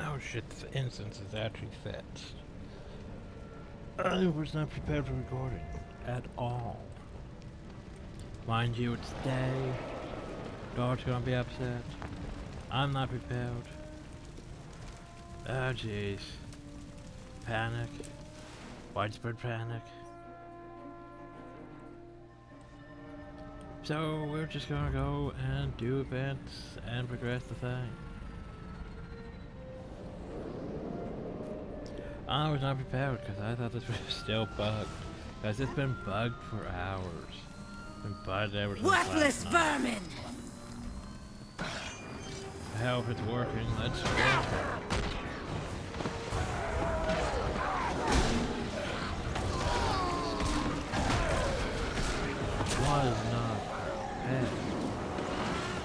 Oh shit, this instance is actually fixed. I was not prepared for recording at all. Mind you, it's day. Dog's gonna be upset. I'm not prepared. Oh jeez. Panic. Widespread panic. So we're just gonna go and do events and progress the thing. I was not prepared because I thought this was still bugged. Because it's been bugged for hours. It's been bugged ever since worthless last night. vermin! Hell, if it's working, let's go. Was not prepared.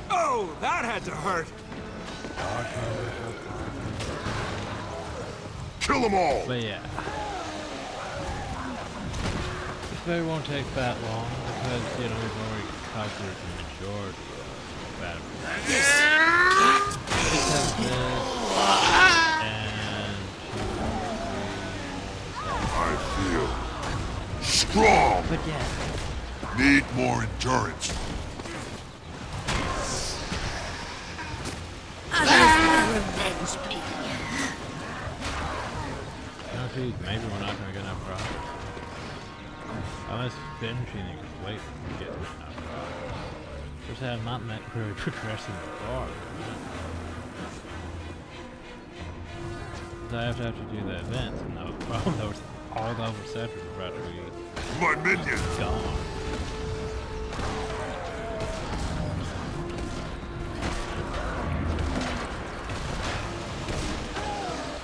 Oh, that had to hurt! Kill them all! But yeah. This maybe won't take that long because, you know, we've already covered the majority of bad I feel strong! But yeah. Need more endurance. Others will revenge me. Honestly, maybe we're not gonna get enough profit. Unless finishing it completely gets enough profit. Just have not met really progressing far. I have to do the events, and no problem. Those all the other sectors are about to be My minion! gone.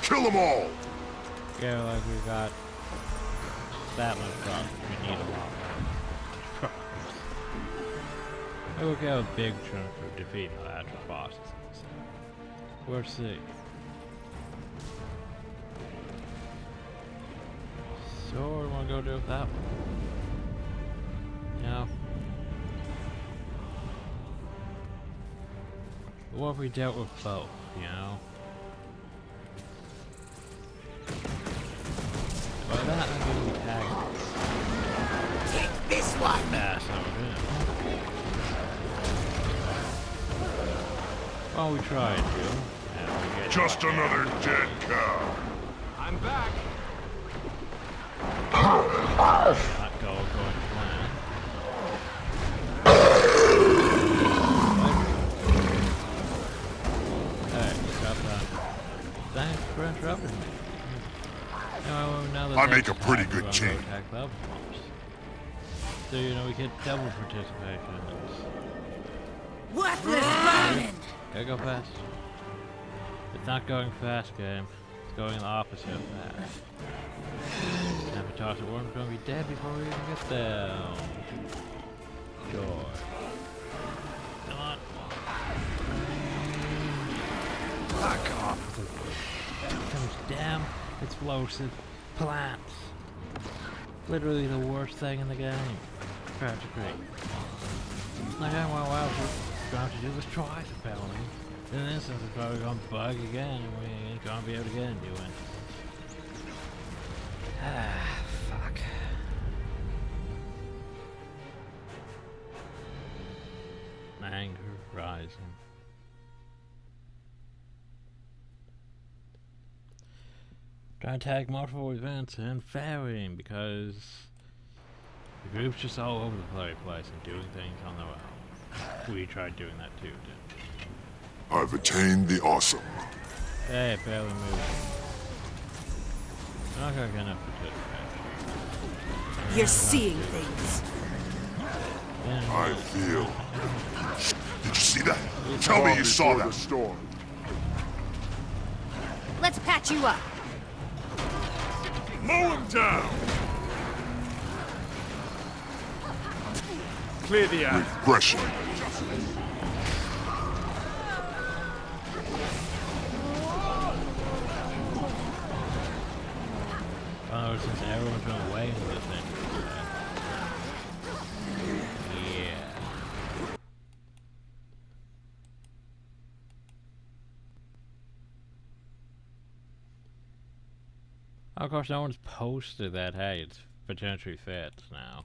Kill them all! Yeah, like we got that much profit. We need a lot more profit. Maybe we'll get a big chunk for defeating the actual bosses. We'll see. So we want to go do with that one. You know. What if we dealt with both, you know? By that I mean we tag Take this one! that's how it is. Well, we tried to. And we get Just another dead cow. I'm back! not go according to plan. Hey, stop that. Thanks for interrupting me. Now I make a pretty good team. So, you know, we get double participation in this. Worthless vermin! Gotta go fast. It's not going fast, game. It's going the opposite of fast. Avatar's worm's gonna be dead before we even get there. Joy. Come on. Fuck off. Those damn explosive plants. Literally the worst thing in the game. Practically. Like, I want wow, we're going to do this twice apparently. In this instance, it's probably gonna bug again and we ain't gonna be able to get into it. Ah, fuck. Anger rising. Trying to tag multiple events and failing because the group's just all over the place and doing things on their own. We tried doing that too, didn't we? I've attained the awesome. Hey, barely moving. I'm not gonna get enough participation. You're seeing things. I feel. Did you see that? Tell me you saw that. Storm. Let's patch you up. Mow him down. Clear the air. Regression. Oh, since everyone's been waiting for this thing. Yeah. Of course, no one's posted that, hey, it's potentially fits now.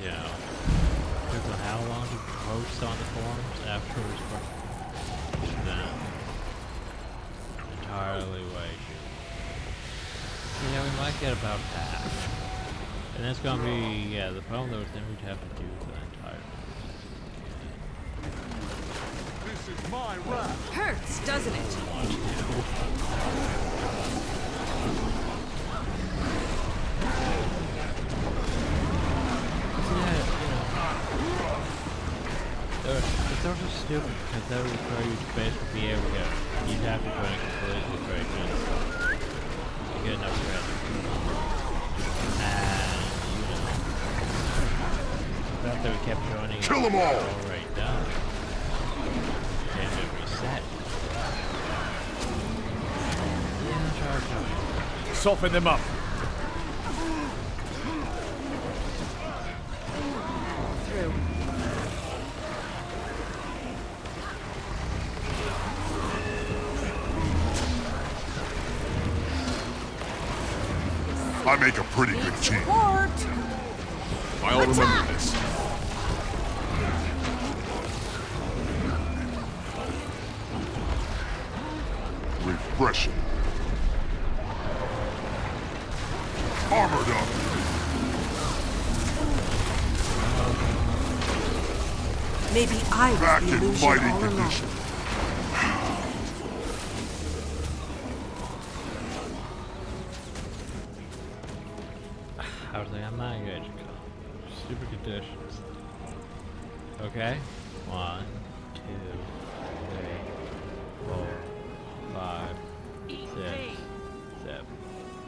You know, it took them how long to post on the forums afterwards, but no. Entirely way too. Yeah, we might get about half. And that's gonna be, yeah, the problem though is then we'd have to do the entire This is my wrath. Hurts, doesn't it? But those are stupid because that would require you to basically be able to, you'd have to join a completely break in. You get enough credit. And, you know, the fact that we kept joining Kill them all! Right down. And it reset. Yeah, charge up. Soften them up. Through. I make a pretty good team. Support! I'll remember this. Refreshing. Armored up. Maybe I was Back the in illusion fighting all along. condition. I was like, I'm not good. Stupid conditions. Okay. 1, 2, 3, 4, 5, 6, 7.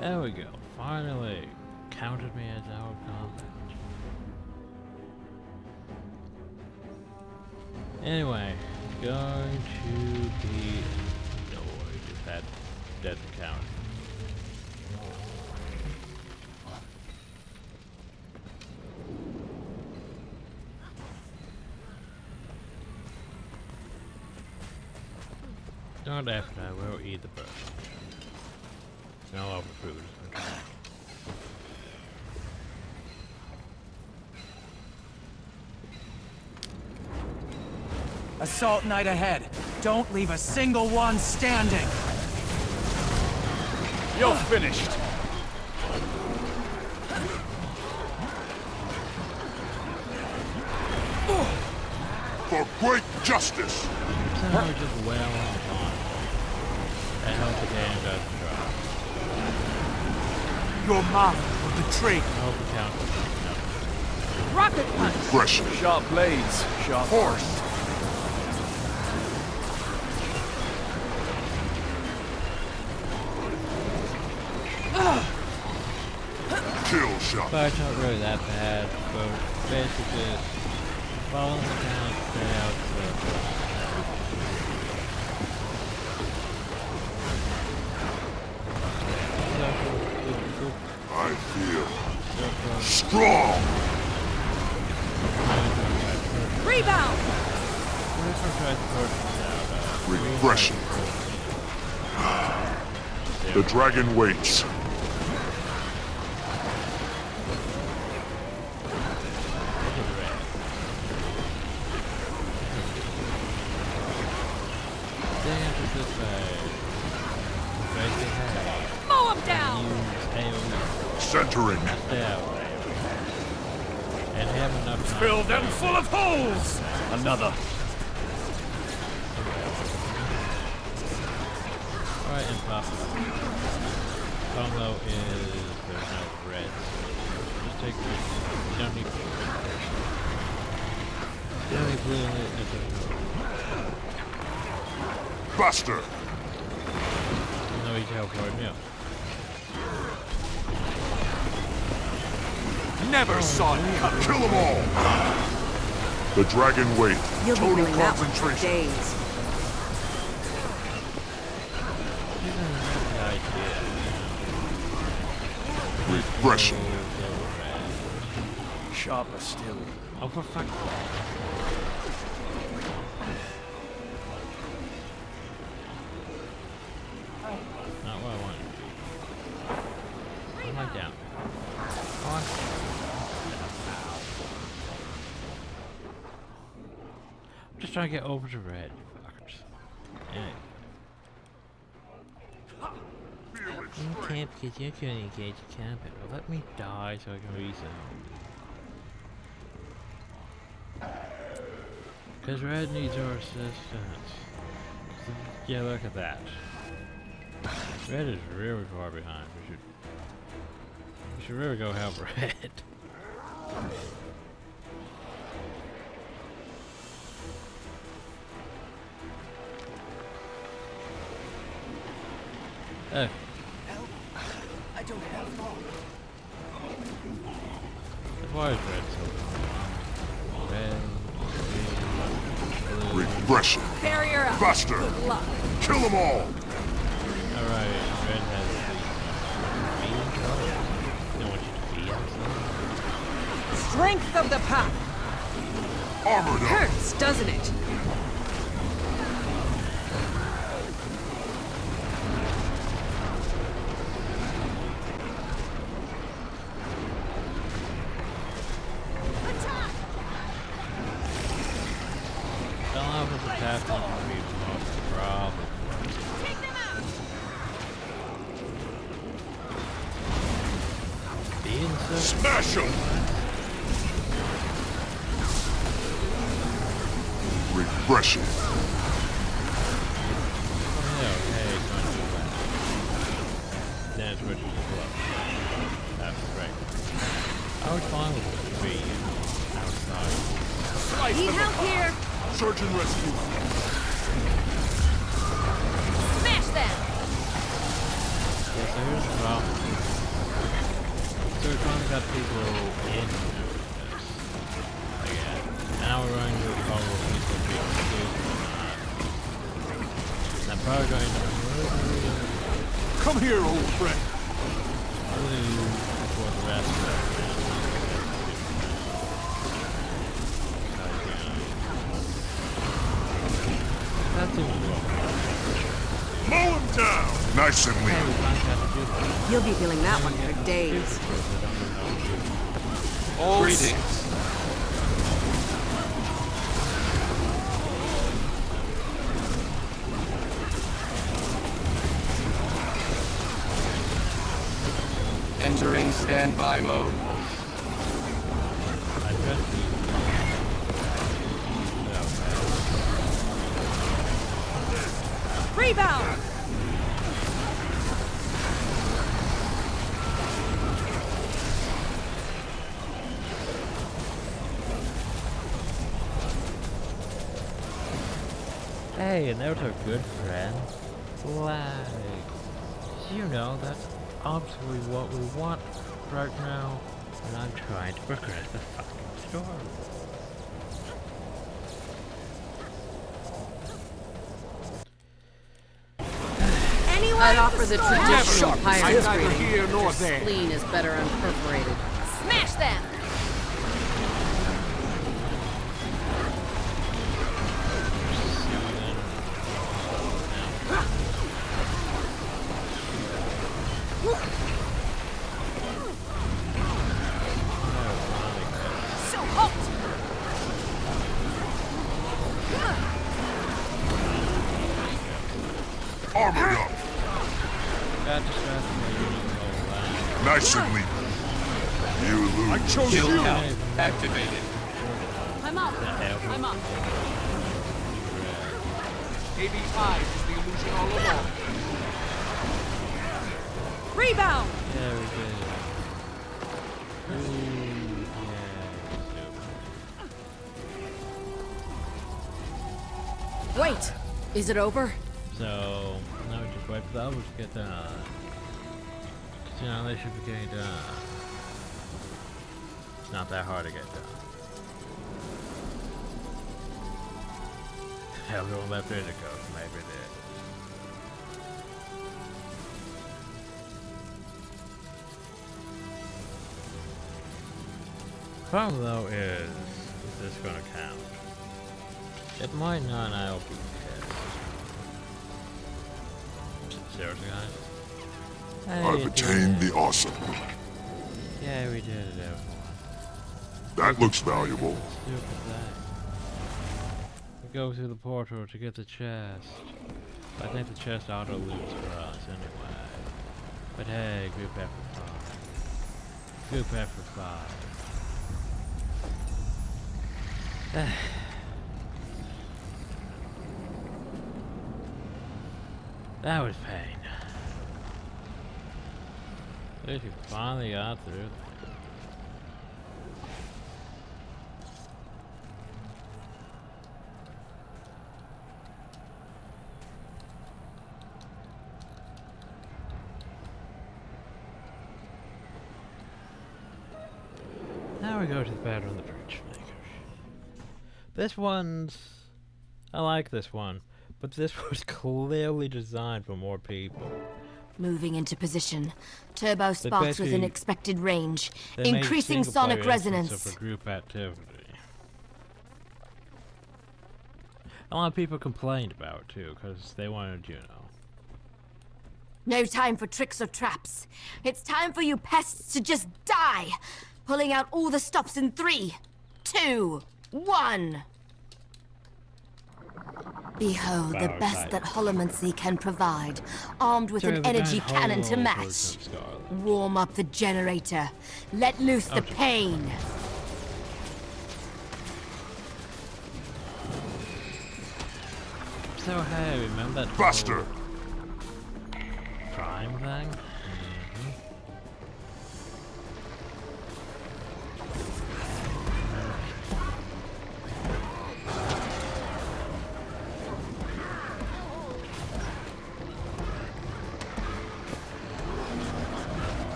There we go. Finally. Counted me as out of combat. Anyway, going to be. No, we just had dead count. Not after I will eat the bird. No overfood. Okay. Assault night ahead. Don't leave a single one standing. You're finished. For great justice. Somehow just well on time. That helps the game doesn't drop. Your mouth will betray. I hope the count doesn't. Rocket punch! Refreshing. Sharp blades, sharp Horse. Kill shot. But it's not really that bad, but basically just follow the count, stay out I feel strong. Rebound! Refreshing. The dragon waits. Mow him down! Centering. And have enough time. Fill them full of holes! Another. Alright, impossible. Combo is there's no red. Just take this. You don't need blue. You don't need blue in it. Buster. No, you teleport me up. Never saw it coming. Kill them all. The dragon waits. You'll be Total doing that one for concentration. days. Refreshing. Sharper still. Oh, for fuck's sake. Not what I wanted to be. just trying to get over to red, you fuckers. Anyway. You can't because you couldn't engage the campaign. Well, let me die so I can rezone. Because red needs our assistance. Yeah, look at that. Red is really far behind. We should really go help red. Oh. I don't have long. Why is red so long? Red, Regression. Barrier up. Faster. Good luck. Kill them all. alright, red has the beam color. Don't want you to be outside. Strength of the pack. Armored up. Hurts, doesn't it? Don't know if it's a tap on the most problem. Take them out. Being so Smash them. Regression. okay, it's going to do that. Then it switches to glow. That's great. I was fine with it being outside. Slice Need them help apart. here. Search and rescue. Smash them. Yeah, so here's the problem. So we're trying to get people in this. Again. Now we're running into a problem with people being confused or not. And I'm probably going to Come here, old friend. blue for the rest of it. That seems well. Mow him down. Nice and Hey, lean. we might have to do this. You'll be feeling that one for days. Greetings. Entering standby mode. I pressed the... Rebound. Hey, and those are good friends. Like, you know, that's absolutely what we want right now. And I'm trying to progress the fucking story. I'd offer the traditional I'm pirate neither greeting. here nor Your there. spleen is better unperforated. Smash them! So halt! Armored up. Got distracted by using the line. Nice and lean. You I lose. chose Kill you. count Activated. I'm up. hell? I'm up. Maybe I was the illusion all along. Rebound! Yeah, we did. Ooh, yeah, Wait! Is it over? so, now we just wait for the others to get done. 'Cause, you know, they should be getting done. It's not that hard to get done. Everyone left there to go, maybe they. Problem though is this gonna count? It might not, and I'll be pissed. Seriously, guys? Hey, I've attained the awesome. yeah, we did it, everyone. That looks valuable. Stupid thing. go through the portal to get the chest. I think the chest auto loops for us anyway. But hey, group effort 5. Group effort 5. That was pain. At least you finally got through. Now we go to the battle of the Bridge Makers. This one's... I like this one, but this was clearly designed for more people. Moving into position. Turbo sparks basically- within expected range. They made Increasing single-player sonic instance resonance. of a group activity. A lot of people complained about it too, because they wanted, you know. No time for tricks or traps. It's time for you pests to just die. Pulling out all the stops in 3, 2, 1. Behold the Wow, best tight. that holomancy can provide, armed with an energy cannon to match. Warm up the generator. Let loose the pain. So hey, remember that Faster! whole Prime thing?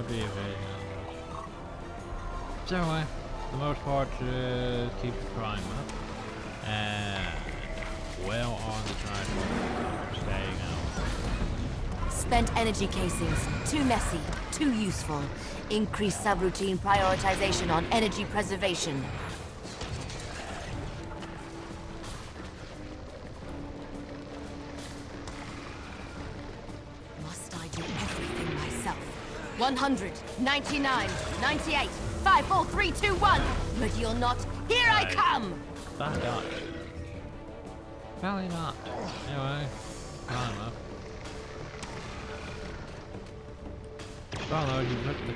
Be evading on those. So anyway, the most part to keep the crime up and well on the drive, staying out. Spent energy casings. Too messy. Too useful. Increased subroutine prioritization on energy preservation. Must I do everything myself? 100, 99, 98, 5, 4, 3, 2, 1. Ready or not, here I come! That got it. Probably not. Anyway, climb up. Oh no, you ripped the...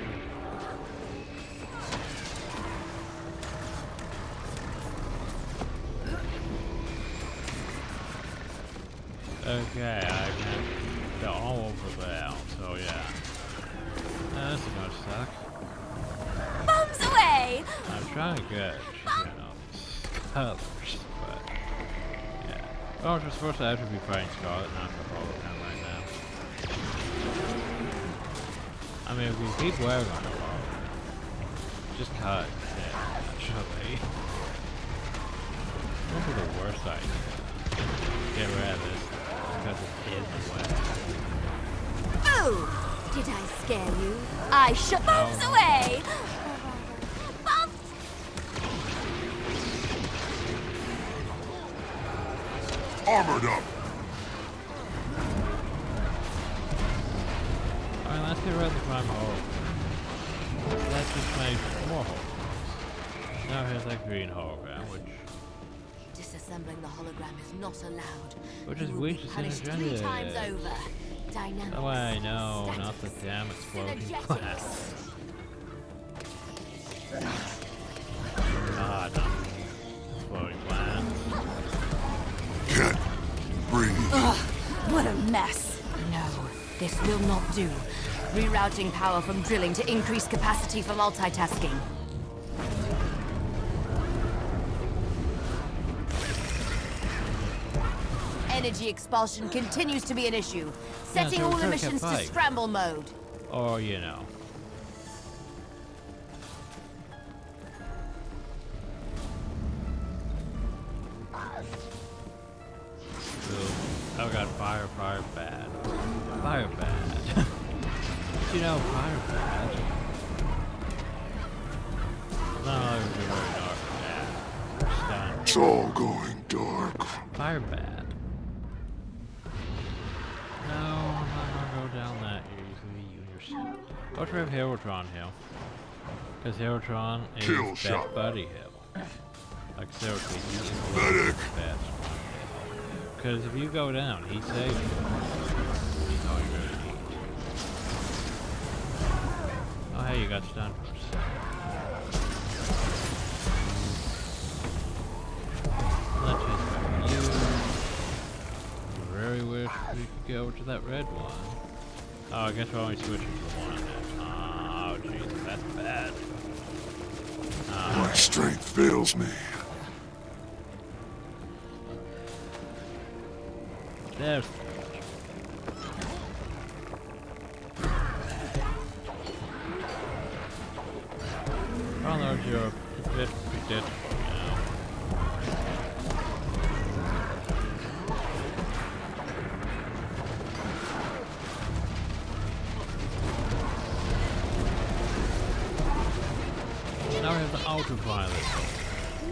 Okay, I can... They're all over there, so yeah. This is gonna suck. Bombs away! I'm trying to get, you know, colors, but yeah. Oh, we're supposed to actually be fighting Scarlet, not the whole time right now. I mean, if we keep wearing on the wall, just cut it, actually. What would be the worst idea? Get rid of this, because it's in the way. Oh! Did I scare you? I shut bombs away! Bombs! Armored up! Alright, let's get rid of the prime hole. Let's just make more holes. Now here's that green hologram, which Disassembling the hologram is not allowed. Which is You will weak be to punished 3 synergetic. times over. Dynamics. oh wait, no, not the damn exploding plant. Ah, no. Exploding plant. Can't breathe. What a mess. No, this will not do. Rerouting power from drilling to increase capacity for multitasking. Energy expulsion continues to be an issue. Setting so all we could emissions to fight. scramble mode. Or, you know. Oh god, fire bad. Fire bad. You know, fire bad. It's all going dark. Fire bad. No, I'm not gonna go down that easily. Go to Herotron Hill. Because Herotron is Kill best shot. buddy hill. Like seriously, he is Medic. best. Because if you go down, he saves you. He's all you really need. Oh hey, you got stunned for a second. Let's just back you. I really wish we could go to that red one. Oh, I guess we're only switching to the one then. Oh, jeez, that's bad. My strength fails me. There's. Oh, there's your bit predictable now. Now we have the ultraviolet.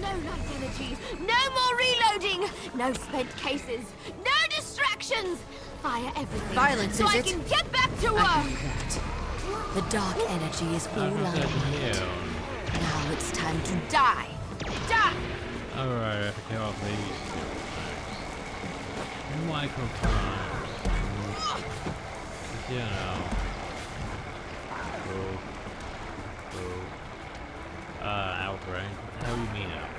No light energies, no more reloading, no spent cases, no distractions. Fire everything. Violence, so is I it? can get back to I work. can do that. The dark energy is all I need. Now it's time to die. Die. Alright, I have to kill off these two microprimes. You know. Outbrain. What the hell you mean out?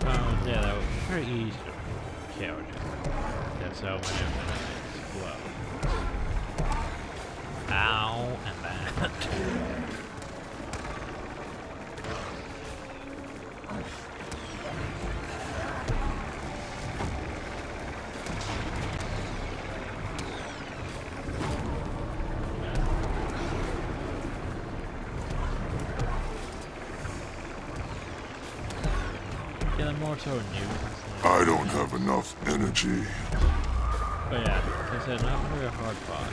Oh, yeah, that was very easy to kill. That's so many minutes. Whoa. Ow, and that. Yeah, more so new. I don't have enough energy. But yeah, like I said, not very hard fought.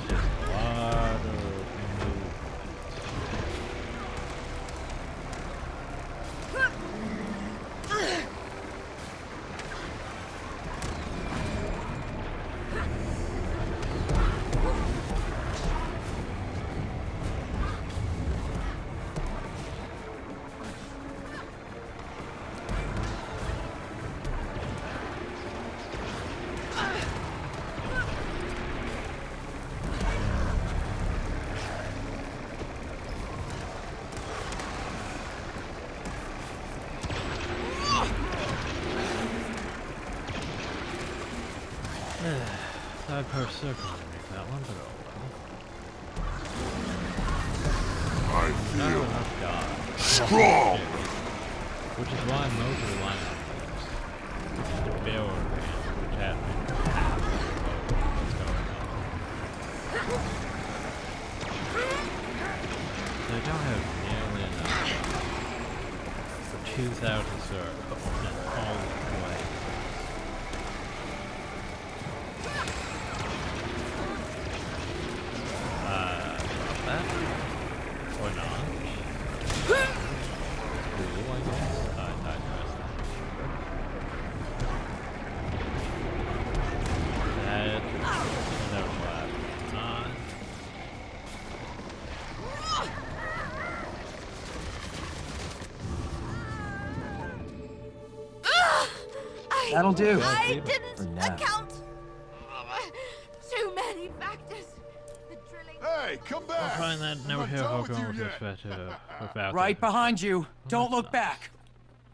Just a lot of movement. Side per circle to make that one, but oh I well. Not feel enough dodge. strong. Which is why most of the lineup is. Which is the build advantage, which has been half of what's going on. They don't have nearly enough for 2,000 circles and all the way. That? Or not? Cool, I guess. I missed that. That was left. That'll do. I For didn't now. account. Too many factors. The drilling. Hey, come I'll back. find that no I'm hill done with going you with yet. this without Right it. behind you. Don't look back.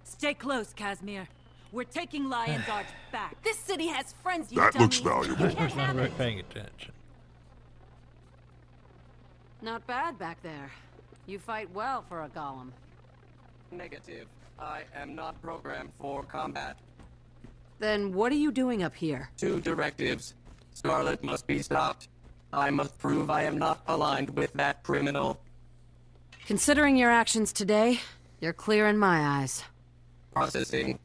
Stay close, Casimir. We're taking Lion's Arch back. This city has friends, you That looks dummies. valuable. You can't Not have really it. paying attention. Not bad back there. You fight well for a golem. Negative. I am not programmed for combat. Then what are you doing up here? 2 directives. Scarlet must be stopped. I must prove I am not aligned with that criminal. Considering your actions today, you're clear in my eyes. Processing.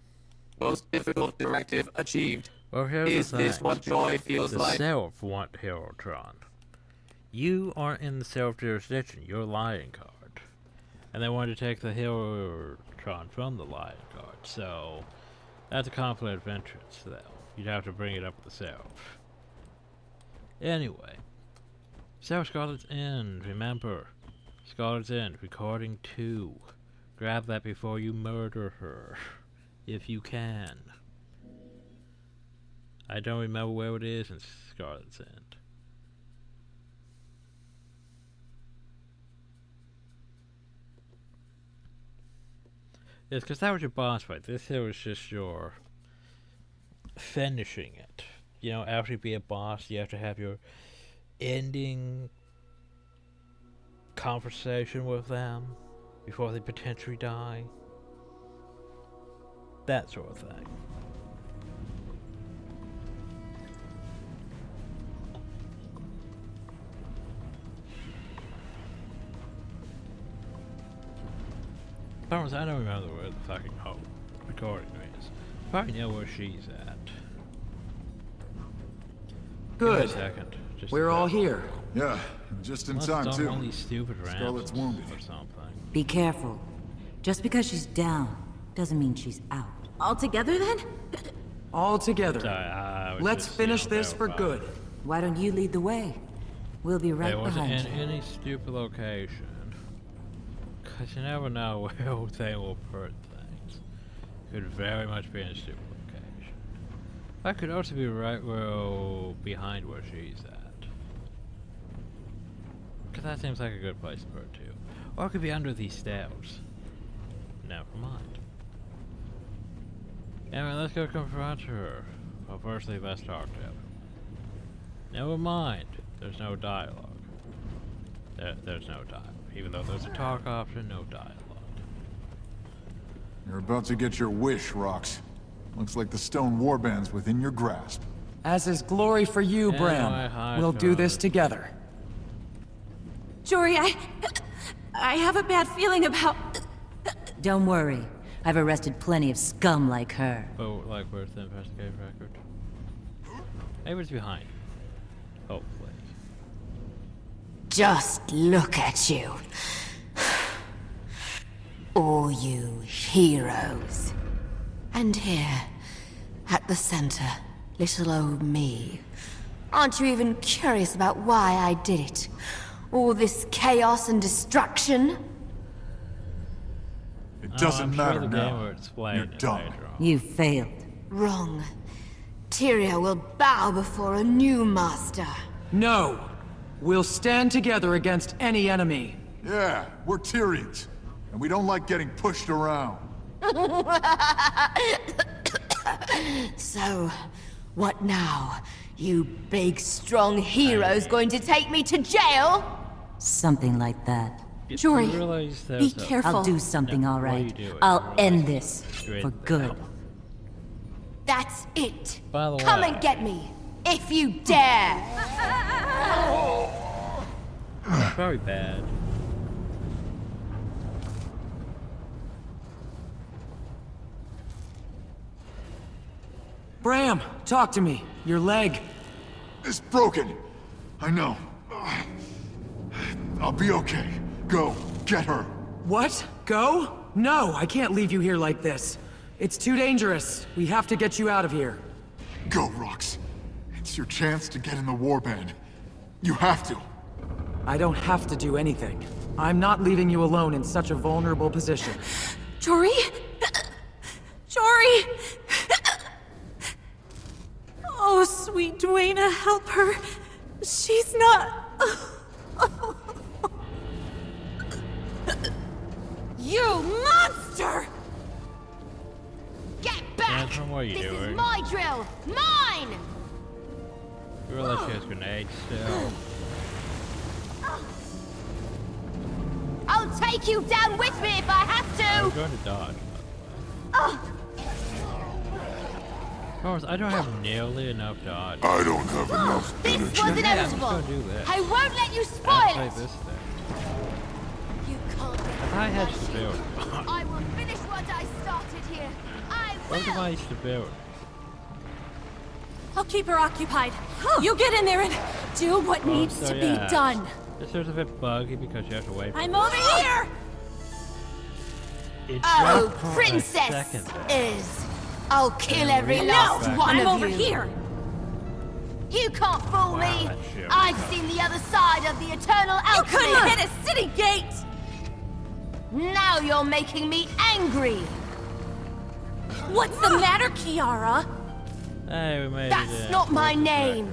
Most difficult directive achieved. Well, here's Is the thing. this what joy feels The like? Self want Herotron. You aren't in the Self jurisdiction. You're Lion Guard. And they want to take the Herotron from the Lion Guard. So, that's a conflict of interest, though. You'd have to bring it up with the Self. Anyway. Self Scarlet's End. Remember. Scarlet's End. Recording 2. Grab that before you murder her. If you can. I don't remember where it is in Scarlet's End. Yes, because that was your boss fight. This here was just your finishing it. You know, after you be a boss, you have to have your ending conversation with them before they potentially die. That sort of thing. Thomas, I don't remember where the fucking recording is. Probably know where she's at. Give me a Good. second. Just We're all here. Yeah, just in Must time, have done one of too. these stupid Scarlet's rambles wounded. or something. Be careful. Just because she's down doesn't mean she's out. All together then? All together. Sorry, I was Let's just, finish you know, this for verifying. good. Why don't you lead the way? We'll be right It wasn't behind in you. any stupid location. Cause you never know where they will put things. Could very much be in a stupid location. That could also be right where behind where she's at. Cause that seems like a good place to put it too. Or it could be under these stairs. Never mind. Anyway, let's go confront her. Well, firstly, let's talk to him. Never mind. There's no dialogue. There's no dialogue. Even though there's a talk option, no dialogue. You're about to get your wish, Rox. Looks like the stone warband's within your grasp. As is glory for you, Anyway, Bram. hi, We'll do this Charlotte. together. Jory, I have a bad feeling about... Don't worry. I've arrested plenty of scum like her. Oh, like where's the investigative record? Maybe it's behind. Hopefully. Just look at you. All you heroes. And here, at the center, little old me. Aren't you even curious about why I did it? All this chaos and destruction? It doesn't I'm sure matter the game will now. explain You're it done. later on. You failed. Wrong. Tyria will bow before a new master. No! We'll stand together against any enemy. Yeah, we're Tyrians. And we don't like getting pushed around. So, what now? You big, strong heroes going to take me to jail? Something like that. You Jory, realize be there's a- careful. I'll do something No, all what are you right. doing? I'll end this Straight for good. down. That's it. By the Come way- and get me, if you dare. Very bad. Bram, talk to me. Your leg. It's broken. I know. I'll be okay. Go, get her. What? Go? No, I can't leave you here like this. It's too dangerous. We have to get you out of here. Go, Rox. It's your chance to get in the warband. You have to. I don't have to do anything. I'm not leaving you alone in such a vulnerable position. Jory? Jory! Oh, sweet Dwayna, help her. She's not... You monster! Get back! Catherine, what are you This doing? is my drill! Mine! You realize she has grenades still. I'll take you down with me if I have I'm to! going to dodge, by the way. Of course, I don't have nearly enough dodge. I don't have enough This energy. was Yeah, I'm just inevitable! gonna do this. I won't let you I'll spoil play it! this thing. You can't get If I had my to shield. build I will finish what I started here! I Where's my stability? I'll keep her occupied. You get in there and do what needs so to yeah. be done. This is a bit buggy because you have to wait for I'm over here! it. Oh, Just for a Princess second. is. I'll kill Yeah, every we- last No, one I'm of over you. here! You can't fool Wow, me. that shit was I've tough. seen the other side of the eternal You alchemy. couldn't hit a city gate! Now you're making me angry. What's the matter, Kiara? Hey, we made it. That's not my name.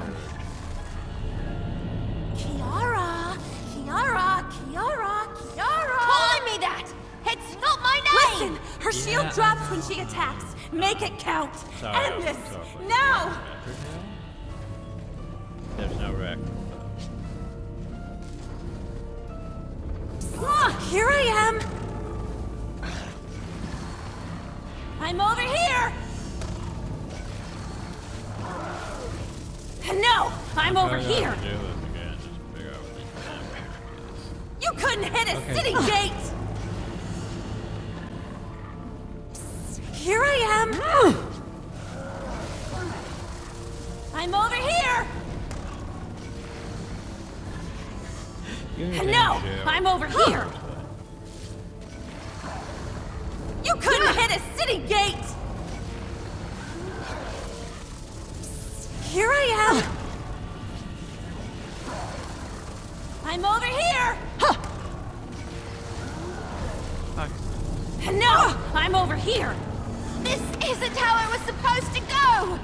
Kiara! Kiara! Kiara! Kiara! Calling me that. It's not my name. Listen! Her shield Yeah. drops when she attacks. Make it count. Sorry, End this! sorry. Now! There's no record. Here I am! I'm over here! No! I'm over here! Do this again. Just figure out what these damn barricades. You couldn't hit a Okay. city gate! Here I am! I'm over here! No! I'm over here! You couldn't hit a city gate! Here I am! I'm over here! No! I'm over here! This isn't how it was supposed to go.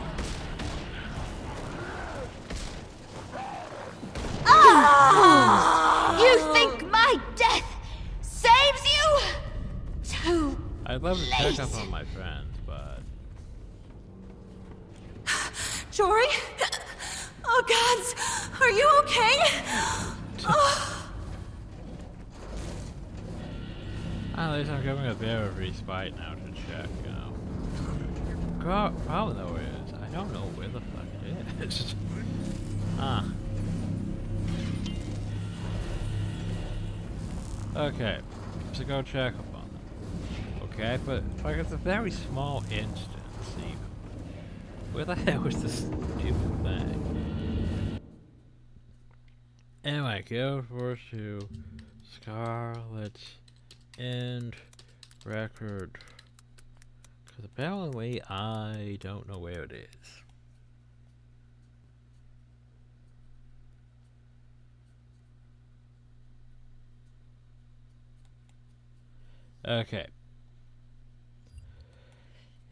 You think my death saves you? Too I'd love to check late. up on my friends, but Jory? Oh, gods! Are you okay? Oh, at least I'm giving a bit of respite now to check, you know. Problem though is, I don't know where the fuck it is. Okay, so go check up on them. Okay, but like it's a very small instance even. Where the hell is this stupid thing? Anyway, go first to Scarlet's End record. Because apparently I don't know where it is. Okay.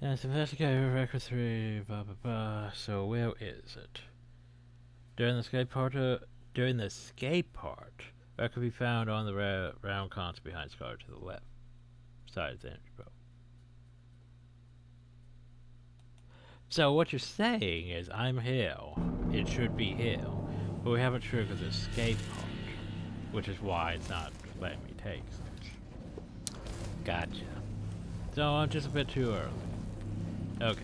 Yes, investigator record 3, blah blah blah. So where is it? During the escape part, that could be found on the round console behind Scar to the left side of the energy boat. So what you're saying is I'm here. It should be here, but we haven't triggered the escape part, which is why it's not letting me take. Gotcha. So I'm just a bit too early. Okay.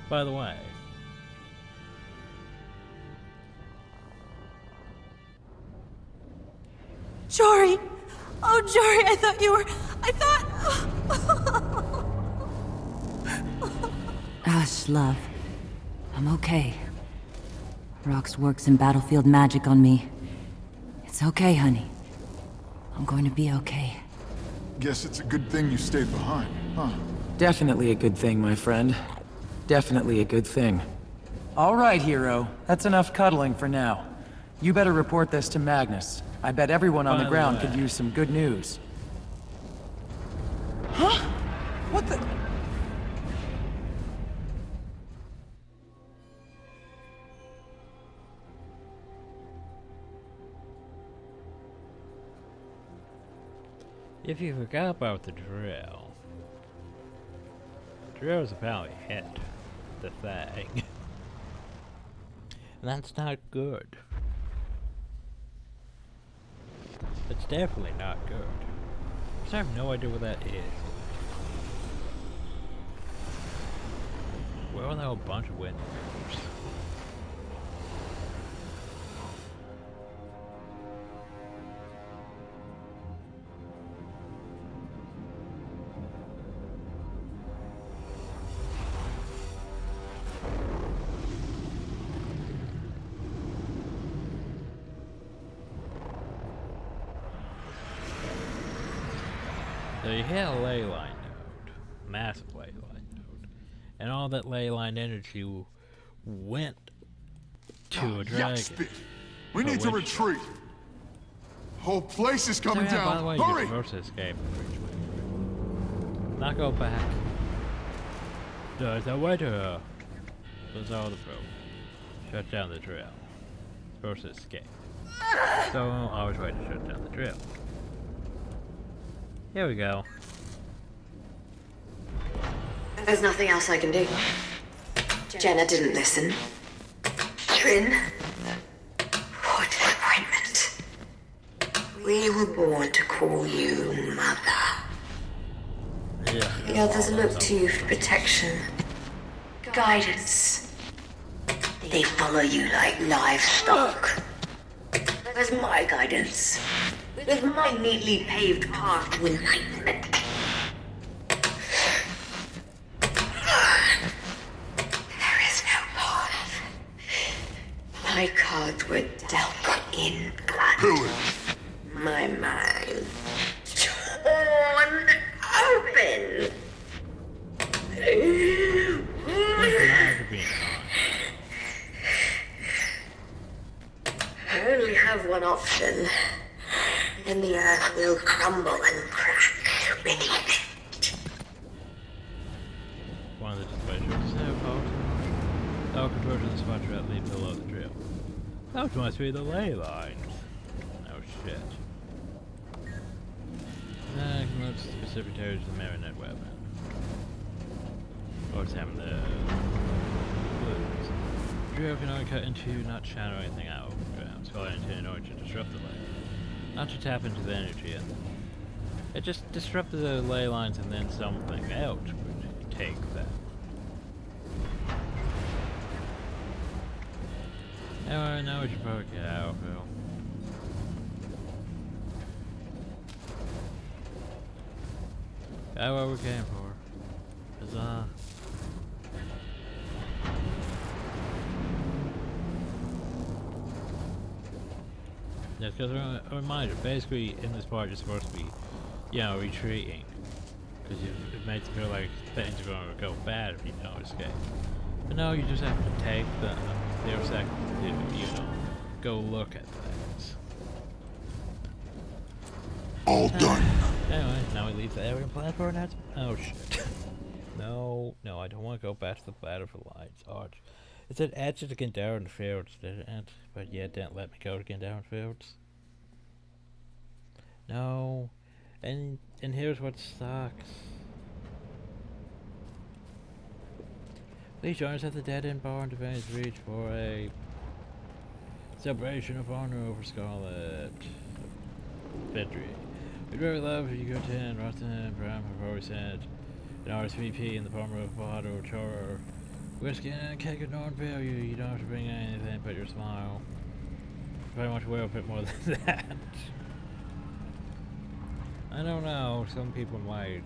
By the way, Jory! Oh, Jory, I thought you were... I thought... Hush, love. I'm okay. Rox works in battlefield magic on me. It's okay, honey. I'm going to be okay. Guess it's a good thing you stayed behind, huh? Definitely a good thing, my friend. Definitely a good thing. All right, hero. That's enough cuddling for now. You better report this to Magnus. I bet everyone on the By the ground way. could use some good news. Huh? What the... if you forgot about the drill's apparently hit the thing. And that's not good. definitely not good. I have no idea what that is. Where are there a bunch of windows? So you hit a ley line node, massive ley line node, and all that ley line energy went to a dragon. Spit. We need to retreat. Whole place is coming By the down. way, Hurry! you're supposed to escape. Not go back. There's a way to. That's all the problem. Shut down the drill. Supposed to escape. So always way to shut down the drill. Here we go. There's nothing else I can do. Jenna didn't listen. Trin? What disappointment. We were born to call you Mother. Yeah. The others look to you for protection, guidance. They follow you like livestock. Where's my guidance? Where's my neatly paved path to enlightenment? There is no path. My cards were dealt in blood. Pillage. My mind torn open. I only have one option. Then the earth will crumble and crack beneath it. One of the dispatchers is now fault. All conversion dispatcher at leave below the drill. That must be the ley lines. Oh shit. That promotes specific areas of the ArenaNet weapon. Or it's having the blues. Drill can only cut into, not channel anything out of the ground. It's calling into in order to disrupt the ley. Not to tap into the energy, and it just disrupted the ley lines, and then something else would take that. Anyway, now we should probably get out, Phil. That's what we came for. Huzzah. Yeah, because a reminder, basically in this part you're supposed to be, you know, retreating. Because it makes it feel like things are going to go bad if you don't escape. But no, you just have to take the 0 seconds to, you know, go look at things. All done. Anyway, now we leave the area platform. That's oh shit. No, I don't want to go back to the battlefield lights. Arch. It said edge to Gandalf Fields, didn't it? But yeah, it didn't let me go to Gandalf Fields. No. And here's what sucks. Please join us at the Dead End Bar in Defense Reach for a celebration of honor over Scarlet Victory. We'd really love if you go to Roston Prime have always sent an RSVP in the form of a bottle of Charr. Whiskey and a cake of non value. You don't have to bring anything but your smile. Probably want to wear a bit more than that. I don't know, some people might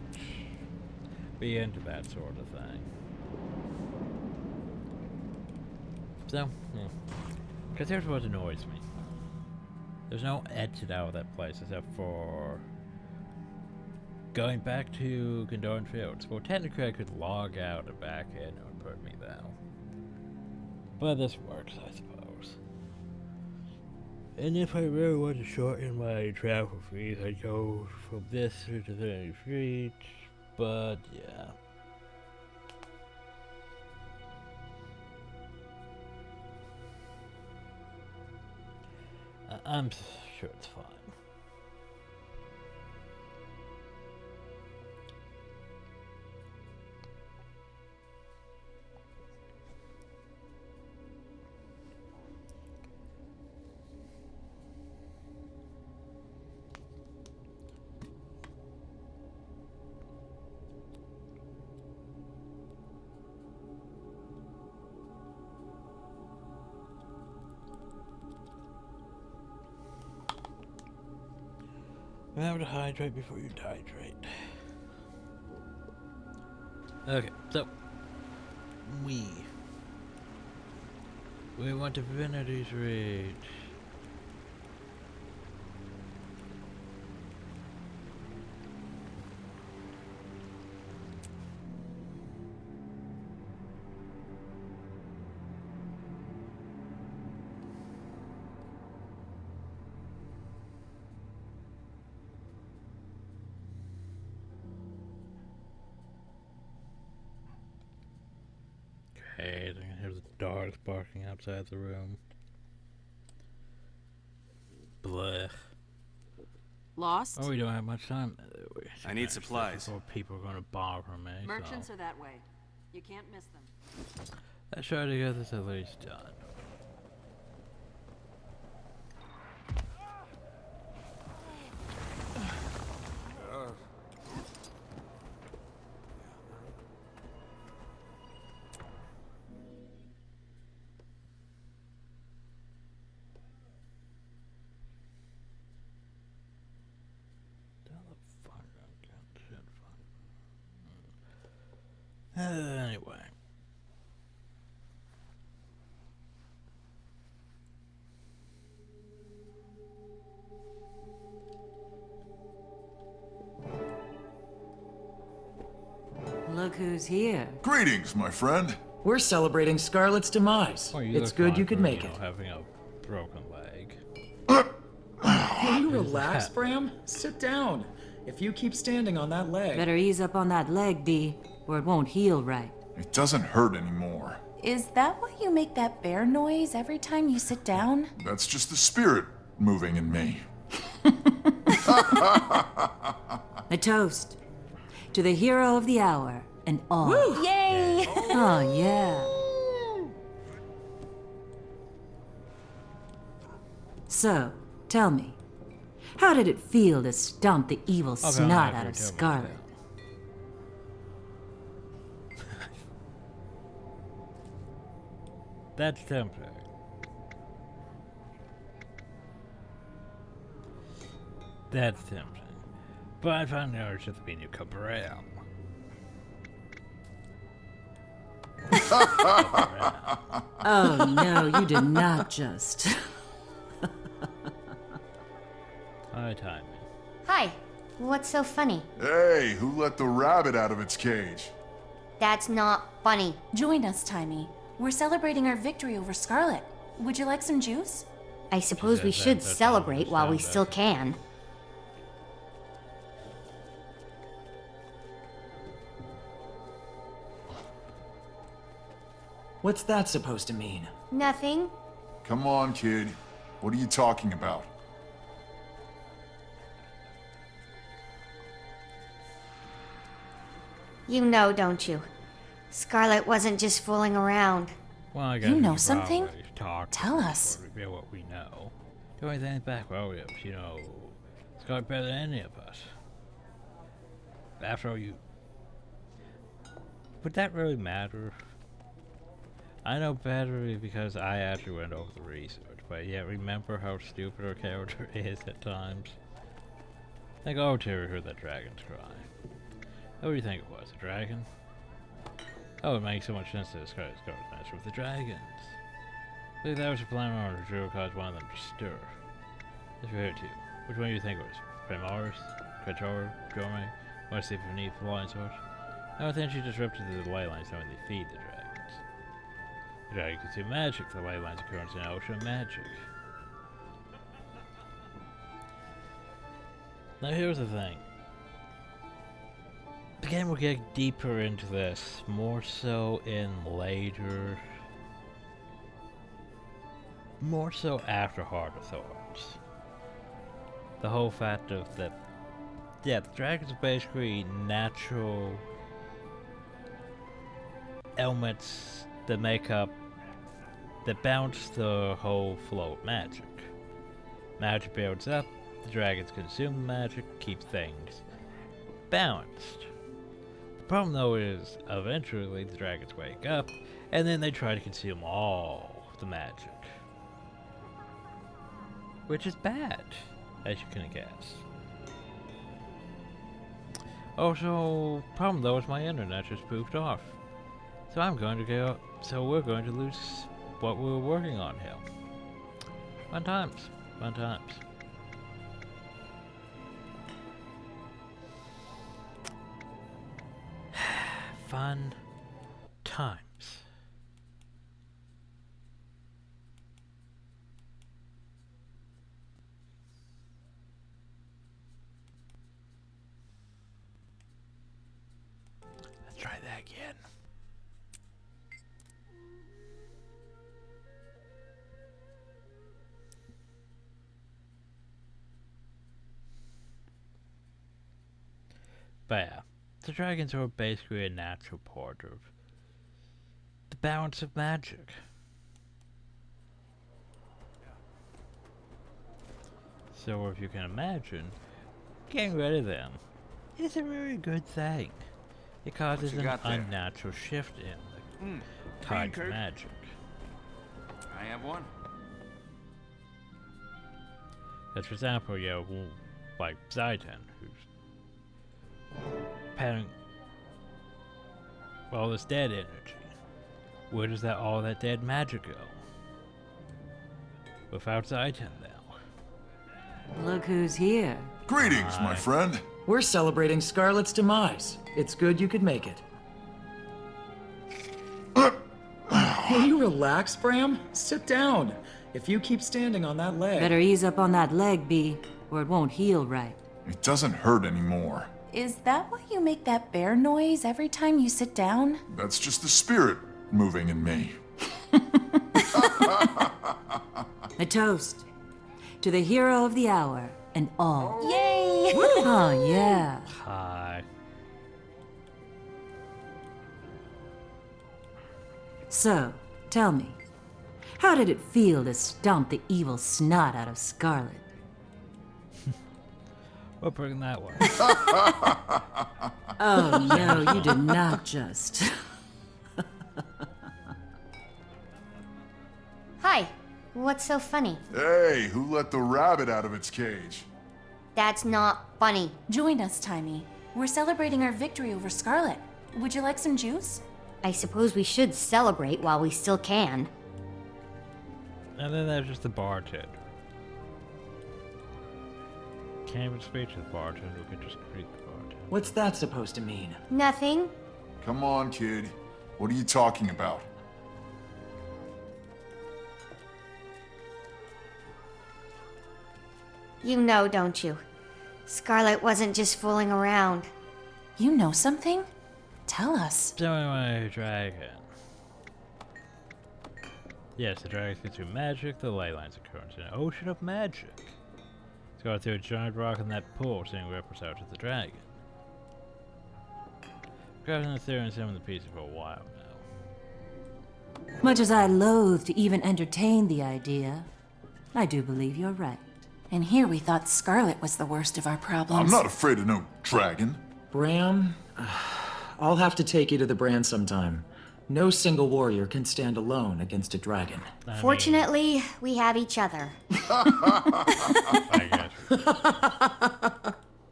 be into that sort of thing. So, yeah. Because here's what annoys me. There's no exit out of that place except for going back to Gandalf Fields. Well, technically I could log out and back in and it would put me down. But this works, I suppose. And if I really want to shorten my travel fees, I'd go from this to the Reach, but yeah. I'm sure it's fine. Remember to hydrate before you dihydrate. Okay, so we want Divinity's Rage. Okay, I can hear the dogs barking outside the room. Blech. Lost? Oh, we don't have much time. I need supplies. Before people are going to borrow from me. Merchants so. are that way. You can't miss them. Let's try to get this at least done. Anyway. Look who's here. Greetings, my friend. We're celebrating Scarlet's demise. Well, you It's look good fine you could for, make you it. know, having a broken leg. Can you relax, Bram? Sit down. If you keep standing on that leg... Better ease up on that leg, D, or it won't heal right. It doesn't hurt anymore. Is that why you make that bear noise every time you sit down? That's just the spirit moving in me. A toast to the hero of the hour and all. Woo! Yay! Oh, yeah. So, tell me, how did it feel to stomp the evil snot out of Scarlet? That's tempting. That's tempting. But I found the urge to be new Cabral. Oh, no, you did not just. Hi, timing. Hi. What's so funny? Hey, who let the rabbit out of its cage? That's not funny. Join us, Timey. We're celebrating our victory over Scarlet. Would you like some juice? I suppose we should celebrate while we still can. What's that supposed to mean? Nothing. Come on, kid. What are you talking about? You know, don't you? Scarlet wasn't just fooling around. Well, I guess You we know should something? probably talk Tell us. before we reveal what we know. Do anything back? Well, you know, Scarlet better than any of us. After all, you. Would that really matter? I know better because I actually went over the research, but yeah, remember how stupid our character is at times? Like, oh, Terry heard that dragon's cry. What do you think it was? A dragon? Oh, it makes so much sense that this guy's going to mess with the dragons. I think that was a plan on to drill cause one of them to stir. Let's hear it too. Which one do you think it was? Primaris? Charr? Jorme? Want to see if we need flying source? I don't think she disrupted the ley lines when they feed the dragons. The dragon consume magic. The ley lines occur in an ocean of magic. Now here's the thing. Again, we'll get deeper into this, more so after Heart of Thorns. The whole fact of that, yeah, the dragons are basically natural elements that that bounce the whole flow of magic. Magic builds up, the dragons consume magic, keep things balanced. The problem though is, eventually the dragons wake up, and then they try to consume all the magic. Which is bad, as you can guess. Also, problem though is my internet just poofed off. So I'm going to go. So we're going to lose what we were working on here. Fun times. Fun times. Fun times. Let's try that again. But yeah, the dragons are basically a natural part of the balance of magic. So if you can imagine, getting rid of them is a very good thing. It causes an unnatural shift in the tides of magic. I have one. As for example, you have like Zaitan, who's patting all this dead energy. Where does all that dead magic go? Without Zaitan now. Look who's here. Greetings, my friend. We're celebrating Scarlet's demise. It's good you could make it. Will you relax, Bram? Sit down. If you keep standing on that leg... Better ease up on that leg, B, or it won't heal right. It doesn't hurt anymore. Is that why you make that bear noise every time you sit down? That's just the spirit moving in me. A toast to the hero of the hour and all. Yay! Oh, yeah. Hi. So, tell me, how did it feel to stomp the evil snot out of Scarlet? We'll bring that one. Oh, no, you did not just. Hi. What's so funny? Hey, who let the rabbit out of its cage? That's not funny. Join us, Timey. We're celebrating our victory over Scarlet. Would you like some juice? I suppose we should celebrate while we still can. And then there's just the bartender. Can't even speak to the bartender, we could just greet the bartender. What's that supposed to mean? Nothing. Come on, kid. What are you talking about? You know, don't you? Scarlet wasn't just fooling around. You know something? Tell us. So anyway, dragon. Yes, the dragons get through magic, the ley lines occur in an ocean of magic. It's got through a giant rock in that pool, sending ripples out to the dragon. Grabbing the theory and some of the pieces for a while now. Much as I loathe to even entertain the idea, I do believe you're right. And here we thought Scarlet was the worst of our problems. I'm not afraid of no dragon. Bram, I'll have to take you to the brand sometime. No single warrior can stand alone against a dragon. Fortunately, we have each other. I guess.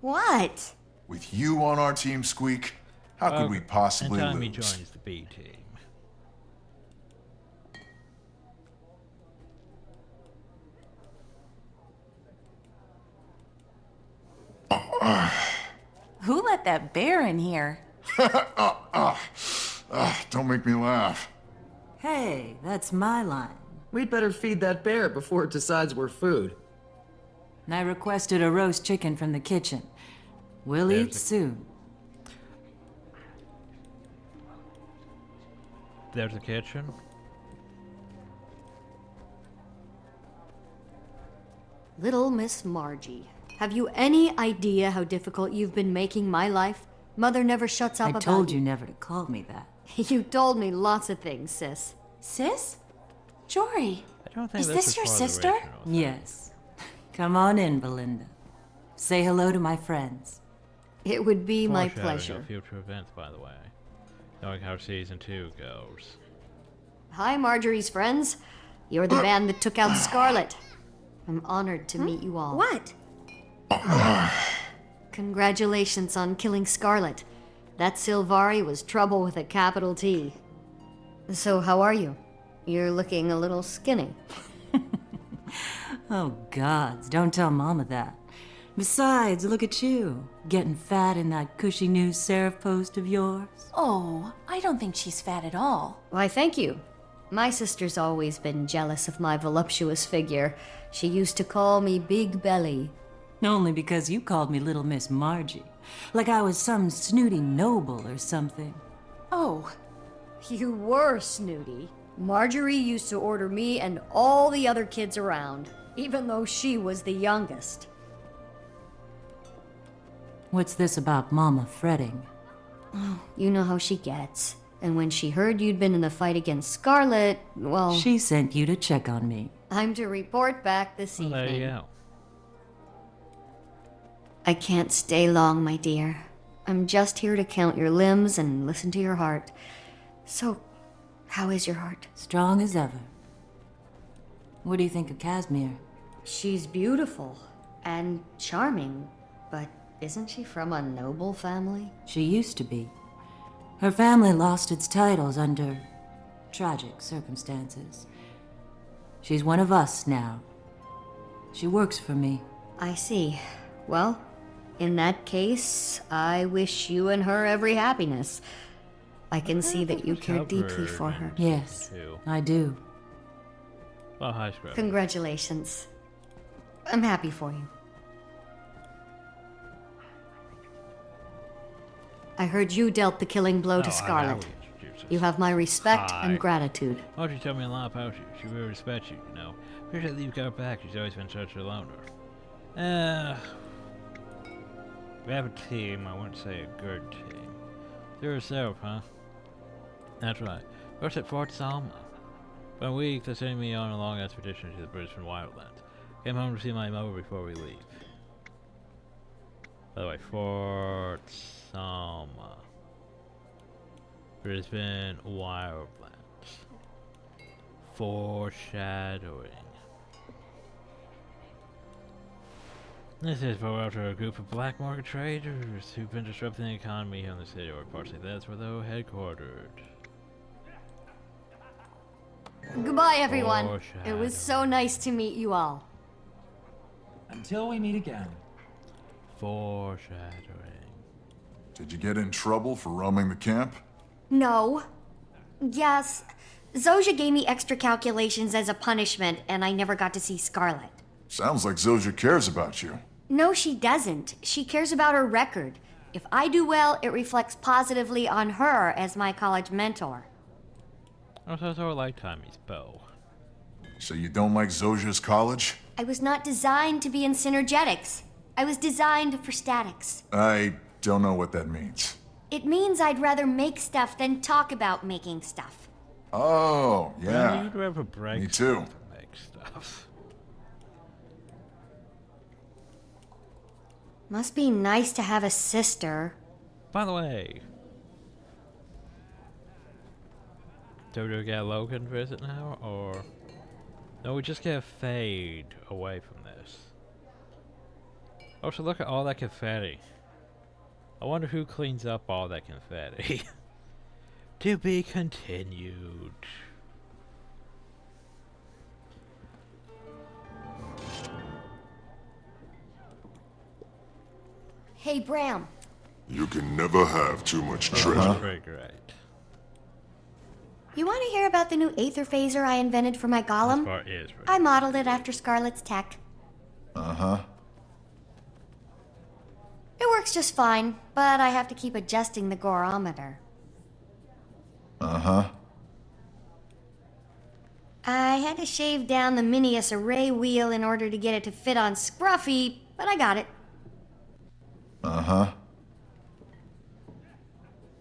What? With you on our team, Squeak, how could we possibly and Tommy lose? joins the B team. Who let that bear in here? Don't make me laugh. Hey, that's my line. We'd better feed that bear before it decides we're food. I requested a roast chicken from the kitchen. We'll eat soon. There's the kitchen. Little Miss Margie, have you any idea how difficult you've been making my life? Mother never shuts up I about told you never to call me that. You told me lots of things, sis. Sis? Jory, I don't think is this this is your part of the sister? original thing. Yes. Come on in, Belinda. Say hello to my friends. It would be my Foreshadowing pleasure. of future events, by the way. Knowing how season 2 goes. Hi, Marjorie's friends. You're the band that took out Scarlet. I'm honored to meet you all. What? Congratulations on killing Scarlet. That Sylvari was trouble with a capital T. So how are you? You're looking a little skinny. Oh, gods, don't tell Mama that. Besides, look at you, getting fat in that cushy new Seraph post of yours. Oh, I don't think she's fat at all. Why, thank you. My sister's always been jealous of my voluptuous figure. She used to call me Big Belly. Only because you called me Little Miss Margie. Like I was some snooty noble or something. Oh, You were snooty. Marjorie used to order me and all the other kids around, even though she was the youngest. What's this about Mama fretting? You know how she gets. And when she heard you'd been in the fight against Scarlet, well... She sent you to check on me. I'm to report back this Well, evening. there you go. I can't stay long, my dear. I'm just here to count your limbs and listen to your heart. So, how is your heart? Strong as ever. What do you think of Casimir? She's beautiful and charming, but isn't she from a noble family? She used to be. Her family lost its titles under tragic circumstances. She's one of us now. She works for me. I see. Well, in that case, I wish you and her every happiness. I can see that you care deeply for her. Yes, I do. Well, hi, Scrub. Congratulations. I'm happy for you. I heard you dealt the killing blow to Scarlet. You have my respect and gratitude. Margie told me a lot about you. She really respects you, you know. Appreciate that you've got her back. She's always been such a loner. We have a team. I wouldn't say a good team. You're yourself, huh? That's right. First at Fort Salma. For a week, they're sending me on a long expedition to the Brisbane Wildlands. Came home to see my mother before we leave. By the way, Fort Salma. Brisbane Wildlands. Foreshadowing. This is for after a group of black market traders who've been disrupting the economy here in the city, or partially that's where they're headquartered. Goodbye, everyone. It was so nice to meet you all. Until we meet again. Foreshadowing. Did you get in trouble for roaming the camp? No. Yes. Zojia gave me extra calculations as a punishment, and I never got to see Scarlet. Sounds like Zojia cares about you. No, she doesn't. She cares about her record. If I do well, it reflects positively on her as my college mentor. Also, so like Tommy's bow. So you don't like Zojia's college? I was not designed to be in synergetics. I was designed for statics. I don't know what that means. It means I'd rather make stuff than talk about making stuff. Oh, yeah. You'd rather break Me too. stuff than make stuff. Must be nice to have a sister. By the way, do we get Logan visit now, or no? We just get a fade away from this. Also, look at all that confetti. I wonder who cleans up all that confetti. To be continued. Hey, Bram. You can never have too much treasure. Very great. You want to hear about the new Aether Phaser I invented for my golem? This part is very I modeled it after Scarlet's tech. Uh-huh. It works just fine, but I have to keep adjusting the gorometer. Uh-huh. I had to shave down the Minius array wheel in order to get it to fit on Scruffy, but I got it. Uh-huh.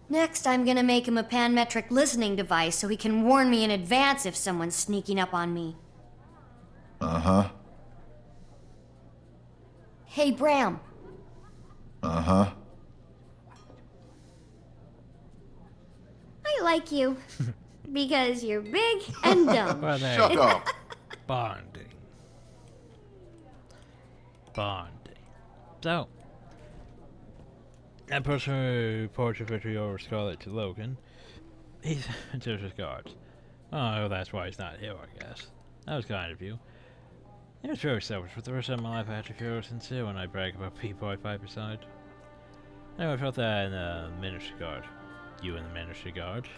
Next, I'm gonna make him a panmetric listening device so he can warn me in advance if someone's sneaking up on me. Uh-huh. Hey, Bram. Uh-huh. I like you. Because you're big and dumb. Well, there Shut you go. up. Bonding. So, I personally portrait picture your Scarlet to Logan. He's just his guards. Oh, that's why he's not here, I guess. That was kind of you. It was very selfish. For the first time in my life, I actually feel sincere when I brag about people I fight beside. Anyway, I felt that in the Ministry Guard. You in the Ministry Guard.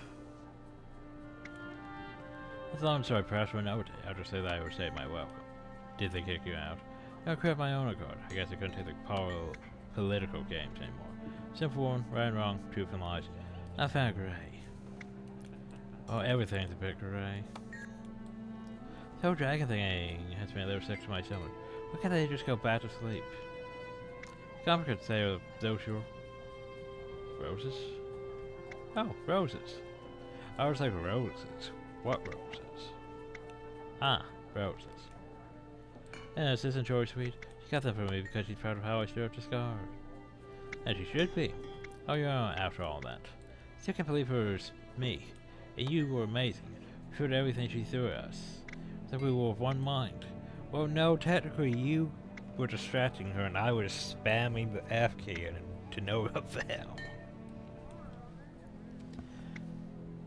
As long as I perhaps went out, I'll just say that I overstayed my welcome. Did they kick you out? I create my own accord. I guess I couldn't take the political games anymore. Simple one, right and wrong, truth and lies. I found grey. Oh, everything's a bit grey. The whole dragon thing has me a little sick to my stomach. Why can't they just go back to sleep? Some could say those your roses? Oh, roses. I was like roses. What roses? Ah, roses. Yes, isn't Joy sweet? She got them for me because she's proud of how I stood up to Scar. And she should be. Oh yeah, after all that. Still can't believe it was me. And you were amazing. You showed everything she threw at us. It's like we were of one mind. Well, no, technically you were distracting her and I was spamming the F key to no avail.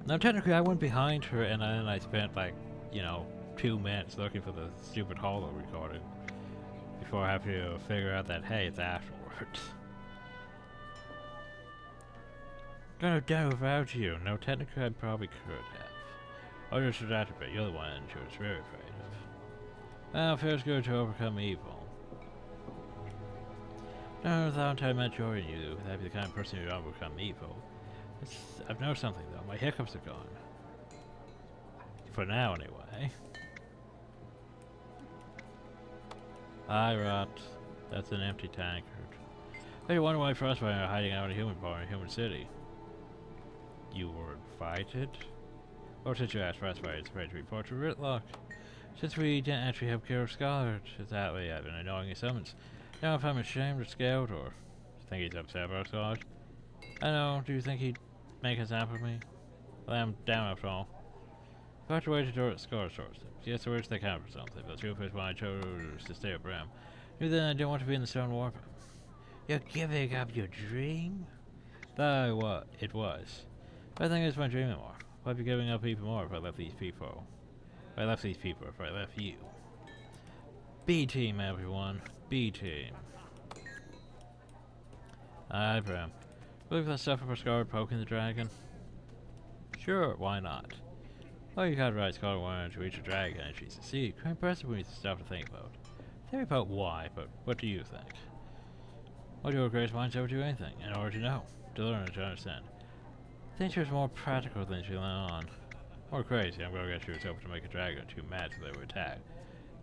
Now, technically I went behind her and then I spent like, 2 minutes looking for the stupid holo recording before I have to figure out that, hey, it's afterwards. Couldn't have done it without you. No, technically I probably could have. Oh, you're distracted, but you're the one she was very afraid of. Well, it feels good to overcome evil. No, without I met Joy and you, that'd be the kind of person who'd overcome evil. I've noticed something though, my hiccups are gone. For now, anyway. I rot. That's an empty tankard. Hey, you wonder why Frostfire are hiding out in a human bar in a human city? You were invited? Or since you asked Frostfire, it's afraid to report to Ritlock. Since we didn't actually have Killer Scarlet, exactly, I've been annoying his summons. I don't know if I'm ashamed or scared, or think he's upset about Scarlet. I know, do you think he'd make a zap of me? Well, I'm down after all. If I have to wait to Scar source them. Yes, the words they count for something. The truth is when I chose to stay at Bram. Knew then I didn't want to be in the Stone Warp. You're giving up your dream? Though what it was. But I think it's my dream anymore. I'd be giving up even more if I left these people. If I left these people, if I left you. B team, everyone. B team. Aye, Bram. Believe that stuff about Scar poking the dragon? Sure, why not? Oh, you got right, Scar wanted to reach a dragon and she succeeded. Quite impressive when you stuff to think about. Think about why, but what do you think? What do your greatest minds ever do anything, in order to know, to learn, and to understand? I think she was more practical than she let on. More crazy, I'm gonna guess she was hoping to make a dragon too mad so they would attack.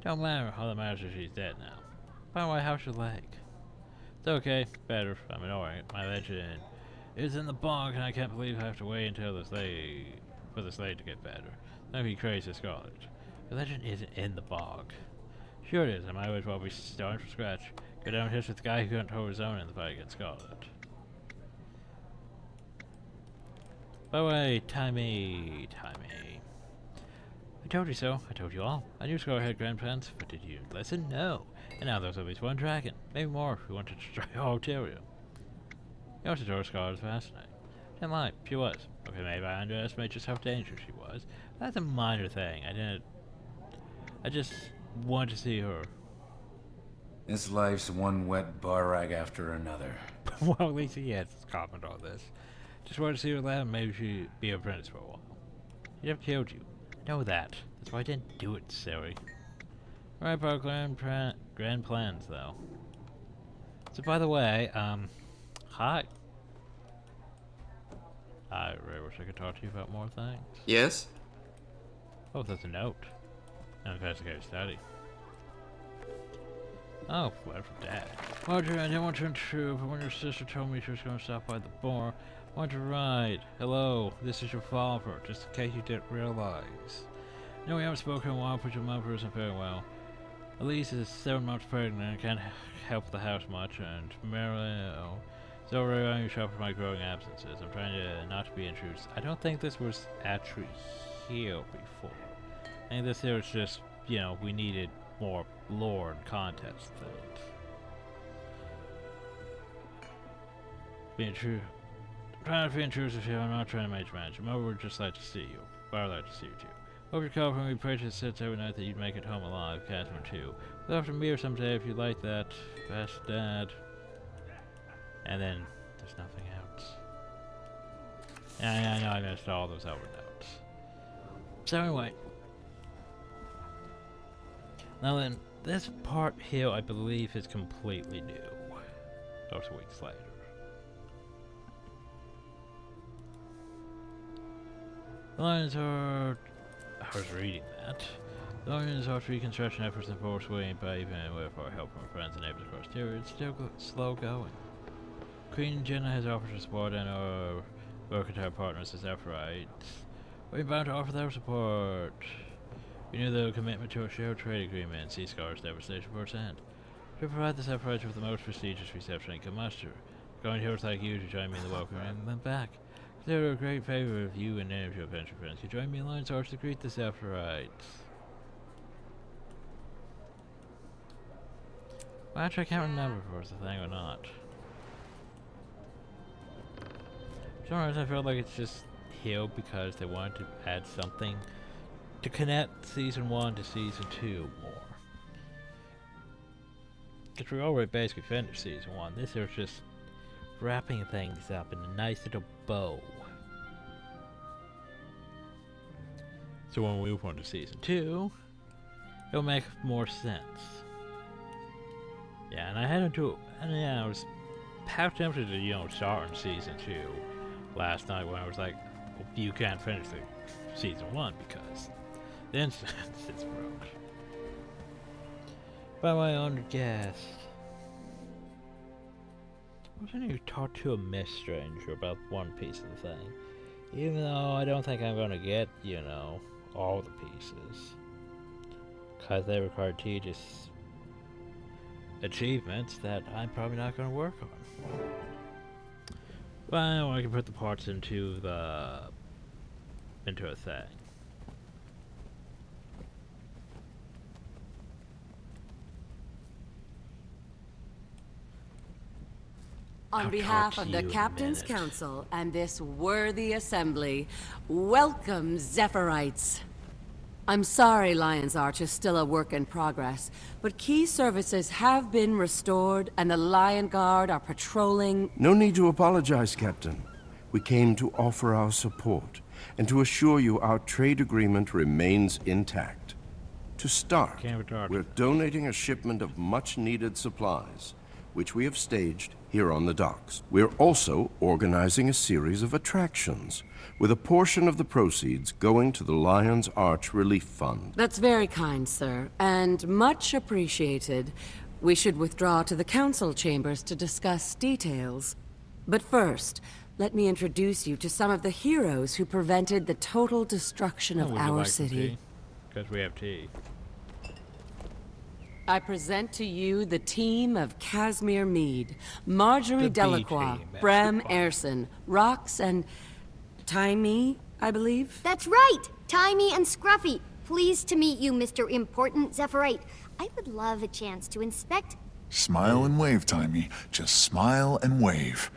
Don't matter, all that matters is she's dead now. By the way, how's your leg? It's okay, better, I'm ignoring it. My legend is in the bog and I can't believe I have to wait until this leg for this leg to get better. That'd be crazy, Scarlet. The legend isn't in the bog. Sure it is, I might as well be starting from scratch. Go down history with the guy who couldn't hold his own in the fight against Scarlet. By the way, Timmy. I told you so. I told you all. I knew Scar had grand plans, but did you listen? No. And now there's at least one dragon, maybe more, who wanted to destroy all Tyria. You also told Scar was fascinating. Didn't lie, she was. Okay, maybe I underestimated just how dangerous she was. That's a minor thing. I just wanted to see her. This life's one wet bar rag after another. Well, at least he had to comment on this. Just wanted to see her laugh and maybe she'd be a apprentice for a while. He'd have killed you. I know that. That's why I didn't do it, silly. Right about grand plans, though. So, by the way, hi. I really wish I could talk to you about more things. Yes? Oh, that's a note. An investigative study. Oh, letter from Dad. Roger, I didn't want to intrude, but when your sister told me she was going to stop by the bar, I wanted to ride. Hello, this is your father, just in case you didn't realize. No, we haven't spoken in a while, but your mother isn't very well. Elise is 7 months pregnant and can't help the house much, and Meryl is already on your shop for my growing absences. I'm trying to not to be intrusive. I don't think this was actually here before. I think this here was just, we needed more lore and context things. Being true. Trying to be intrusive here, I'm not trying to manage you. Mother would just like to see you. But I'd like to see you too. Hope you call from me, pray to the sits every night that you'd make it home alive, Catherine too. Look after me or someday if you like that. Best Dad. And then there's nothing else. Yeah, I know I missed all those over notes. So anyway. Now then, this part here I believe is completely new. Those weeks later. The Lions are... I was reading that. The Lions are reconstruction efforts in full swing, but even with our help from friends and neighbors across Tyr, it's still slow going. Queen Jenna has offered her support and our mercantile partners as Zephyrite. We're bound to offer their support. We knew their commitment to a shared trade agreement, see Scar's devastation firsthand. To provide the Zephyrite with the most prestigious reception it can muster. Going heroes like you to join me in the welcoming them back. Consider a great favor if you and any of your adventure friends could join me in Lion's Arch to greet the Zephyrite. Well, actually, I can't remember if it was a thing or not. Sometimes I feel like it's just here because they wanted to add something to connect Season 1 to Season 2 more. Because we already basically finished Season 1. This is just wrapping things up in a nice little bow. So when we move on to Season 2, it'll make more sense. Yeah, and I had to, and yeah, I was half tempted to, start in Season 2 last night when I was like, well, you can't finish the Season 1 because the instance is broke. By my own guest. Wasn't you talk to a Miss Stranger about one piece of the thing? Even though I don't think I'm gonna get, all the pieces. Cause they require tedious achievements that I'm probably not gonna work on. Well, I can put the parts into a thing. On behalf of the Captain's Council and this worthy assembly, welcome, Zephyrites. I'm sorry Lion's Arch is still a work in progress, but key services have been restored and the Lion Guard are patrolling... No need to apologize, Captain. We came to offer our support and to assure you our trade agreement remains intact. To start, we're donating a shipment of much-needed supplies, which we have staged here on the docks. We're also organizing a series of attractions, with a portion of the proceeds going to the Lion's Arch Relief Fund. That's very kind, sir, and much appreciated. We should withdraw to the council chambers to discuss details. But first, let me introduce you to some of the heroes who prevented the total destruction of our city. Because we have tea. I present to you the team of Casimir Mead, Marjorie Delacroix, Bram Erson, Rox, and Timey, I believe? That's right! Timey and Scruffy. Pleased to meet you, Mr. Important Zephyrite. I would love a chance to inspect... Smile and wave, Timey. Just smile and wave.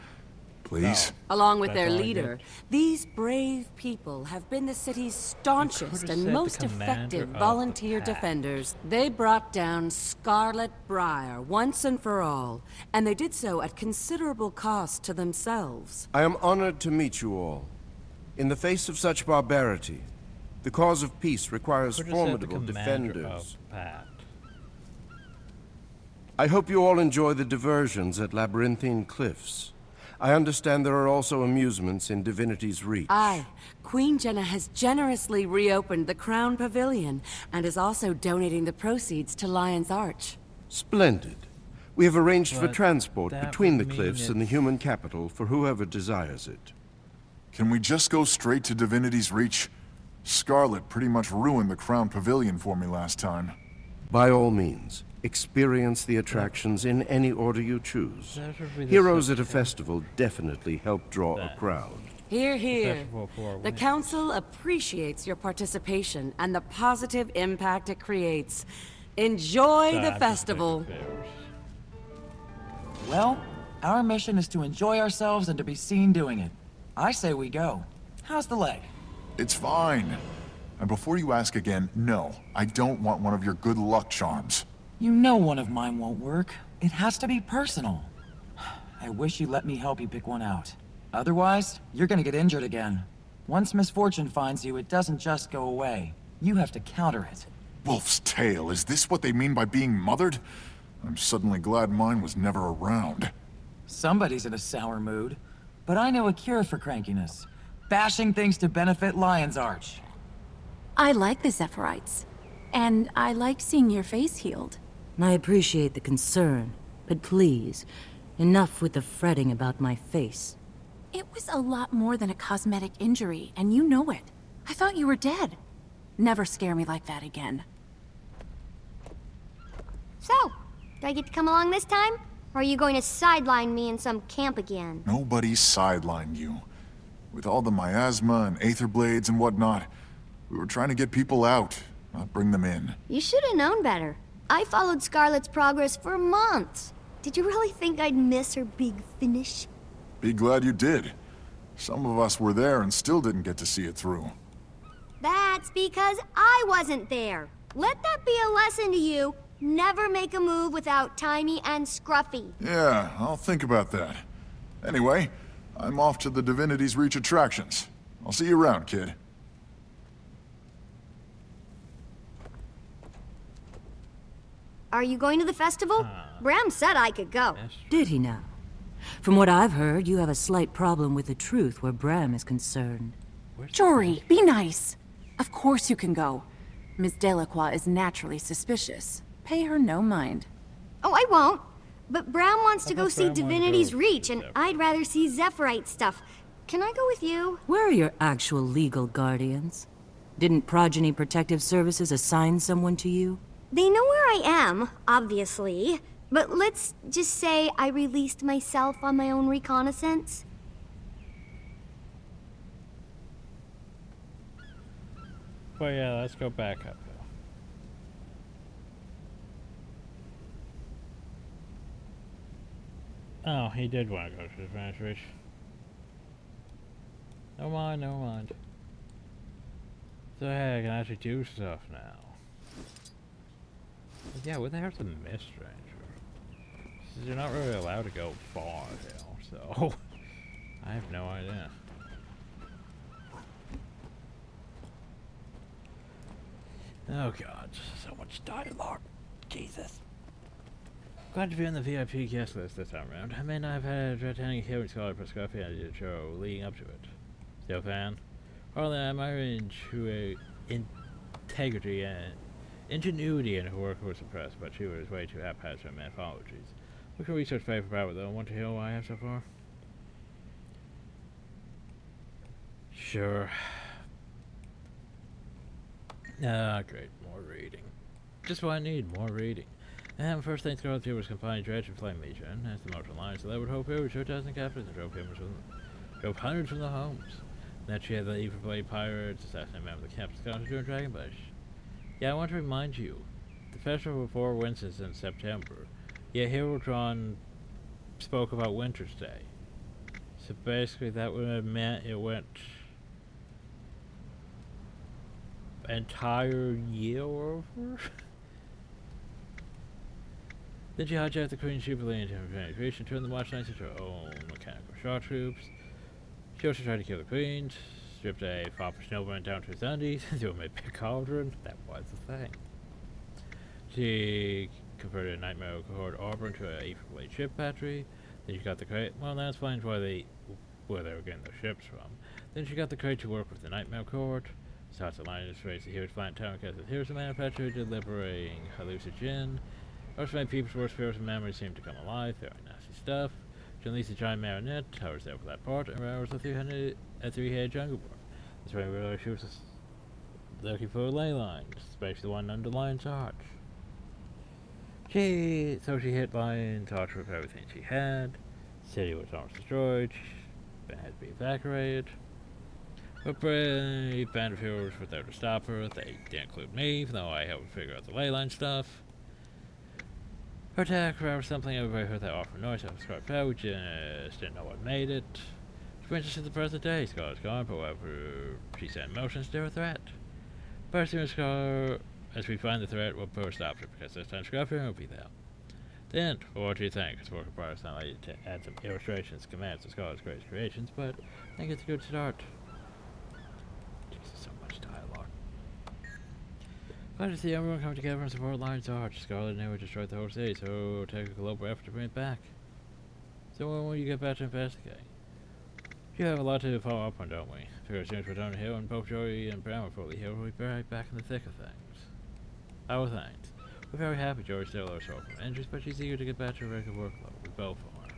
Please? Along with their leader, these brave people have been the city's staunchest and most effective volunteer defenders. They brought down Scarlet Briar once and for all, and they did so at considerable cost to themselves. I am honored to meet you all. In the face of such barbarity, the cause of peace requires formidable defenders. I hope you all enjoy the diversions at Labyrinthine Cliffs. I understand there are also amusements in Divinity's Reach. Aye. Queen Jenna has generously reopened the Crown Pavilion and is also donating the proceeds to Lion's Arch. Splendid. We have arranged for transport between the cliffs and the human capital for whoever desires it. Can we just go straight to Divinity's Reach? Scarlet pretty much ruined the Crown Pavilion for me last time. By all means. Experience the attractions in any order you choose. Heroes at a festival definitely help draw a crowd. Hear, hear. The Council appreciates your participation and the positive impact it creates. Enjoy the festival. Well, Our mission is to enjoy ourselves and to be seen doing it. I say we go. How's the leg? It's fine. And before you ask again, no, I don't want one of your good luck charms. You know one of mine won't work. It has to be personal. I wish you let me help you pick one out. Otherwise, you're gonna get injured again. Once misfortune finds you, it doesn't just go away. You have to counter it. Wolf's tail, is this what they mean by being mothered? I'm suddenly glad mine was never around. Somebody's in a sour mood. But I know a cure for crankiness. Bashing things to benefit Lion's Arch. I like the Zephyrites. And I like seeing your face healed. I appreciate the concern, but please, enough with the fretting about my face. It was a lot more than a cosmetic injury, and you know it. I thought you were dead. Never scare me like that again. So, do I get to come along this time? Or are you going to sideline me in some camp again? Nobody sidelined you. With all the miasma and aether blades and whatnot, we were trying to get people out, not bring them in. You should have known better. I followed Scarlet's progress for months. Did you really think I'd miss her big finish? Be glad you did. Some of us were there and still didn't get to see it through. That's because I wasn't there. Let that be a lesson to you. Never make a move without Tiny and Scruffy. Yeah, I'll think about that. Anyway, I'm off to the Divinity's Reach attractions. I'll see you around, kid. Are you going to the festival? Bram said I could go. Did he now? From what I've heard, you have a slight problem with the truth where Bram is concerned. Jory, be nice. Of course you can go. Miss Delacroix is naturally suspicious. Pay her no mind. Oh, I won't. But Bram wants to go see Divinity's Reach, and I'd rather see Zephyrite stuff. Can I go with you? Where are your actual legal guardians? Didn't Progeny Protective Services assign someone to you? They know where I am, obviously. But let's just say I released myself on my own reconnaissance. Well, yeah, let's go back up. Oh, he did want to go to the Spanish Reach. Never mind, never mind. So hey, I can actually do stuff now. But yeah, where the hell's the Mist Ranger? You're not really allowed to go far now, so I have no idea. Oh god, so much dialogue. Jesus. Glad to be on the VIP guest list this time around. I may not have had a attending hearing scholar for Scruffy and the show leading up to it. Still a fan? Well then, I admire integrity and ingenuity in her work was suppressed, but she was way too haphazard in mythologies. Look at research paper about it though. Want to hear what I have so far? Sure. Ah, great. More reading. Just what I need, more reading. And first thing Scarlet here was confined Dredge and Flame Legion as the motor line, so that would hope it would show 2,000 captives and drove hundreds from the homes. Then she had the Evil Blade Pirates, assassinate a member of the Captain's Council during Dragonbush. Yeah, I want to remind you, the festival before Winter's in September. Yeah, Herotron spoke about Winter's Day. So basically that would have meant it went entire year over? Then she hijacked the Queen's Jubilee into her creation, turned the Watch Knights into her own mechanical shot troops. She also tried to kill the Queen, stripped a Fopper Snowman down to his undies, into a mid-pit cauldron. That was the thing. She converted a Nightmare Cohort Arbor into an Evil Blade ship battery. Then she got the crate. Well, that explains where they were getting their ships from. Then she got the crate to work with the Nightmare Cohort. Starts aligning race the Heroes Plant Town because the Heroes manufacturer delivering hallucinogen. Also made people's worst fears and memories seem to come alive. Very nasty stuff. She unleashed a giant marionette, towers there for that part, and roused a three-headed jungle boar. That's when we realized she was looking for a ley line, especially the one under Lion's Arch. So she hit Lion's Arch with everything she had. City was almost destroyed. She had to be evacuated. But brave band of heroes were there to stop her. They didn't include me, even though I helped figure out the ley line stuff. Her attack aroused something everybody heard that awful noise out of Scarlet fell. We just didn't know what made it. She brings us to the present day. Scarlet's gone, but whatever she set in motion is still a threat. But as soon as as we find the threat, we'll push stop it, because this time Scruffy will be there. Then, what do you think? It's work in progress. Not like to add some illustrations, commands to Scarlet's greatest creations, but I think it's a good start. Jesus, so much dialogue. Glad to see everyone come together and support Lion's Arch. Scarlet never destroyed the whole city, so it'll take a global effort to bring it back. So when will you get back to investigate? You have a lot to follow up on, don't we? Figure as soon as we're done here and both Joey and Brown are fully healed, we'll be right back in the thick of things. Our thanks. We're very happy Joey's still our soul from injuries, but she's eager to get back to her regular workload. We both are.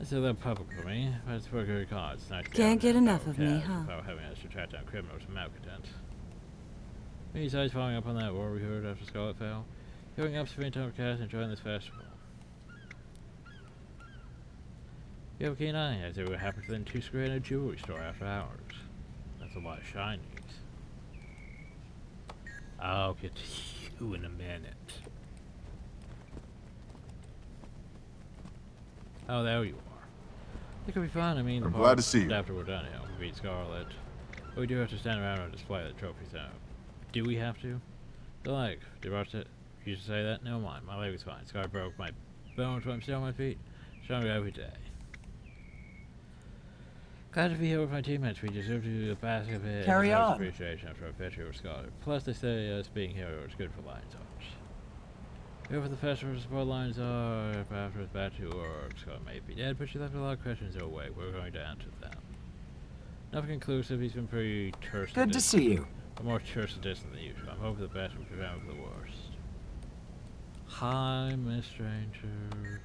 It's a little public for me, but it's for good cause. It's nice to Can't get enough of me, huh? Without having us to track down criminals and malcontents. Besides following up on that war we heard after Scarlet fell, going up to Springtown Cast and enjoying this festival. You have a keen eye, as it would happen to the two square in a jewelry store after hours. That's a lot of shinies. I'll get to you in a minute. Oh, there you are. I think it'll be fun. I mean, I'm glad to see you. After we're done, we beat Scarlet. But we do have to stand around and display the trophies out. Do we have to? The leg. Did Ross used to say that? Never mind. My leg was fine. Scar broke my bones, but I'm still on my feet. Showing me every day. Glad to be here with my teammates. We deserve to do a basket of it. Carry on. Appreciation after our victory with Scarlet. Plus, they say us being here is good for Lion's Arch. Here for the festival to support Lion's Arch. After it's back to work. Scarlet may be dead, but she left a lot of questions away. We're going to answer them. Nothing conclusive. He's been pretty terse. Good to see you. More terse and distant than usual. I'm hoping the best and prevent the worst. Hi, Miss Stranger.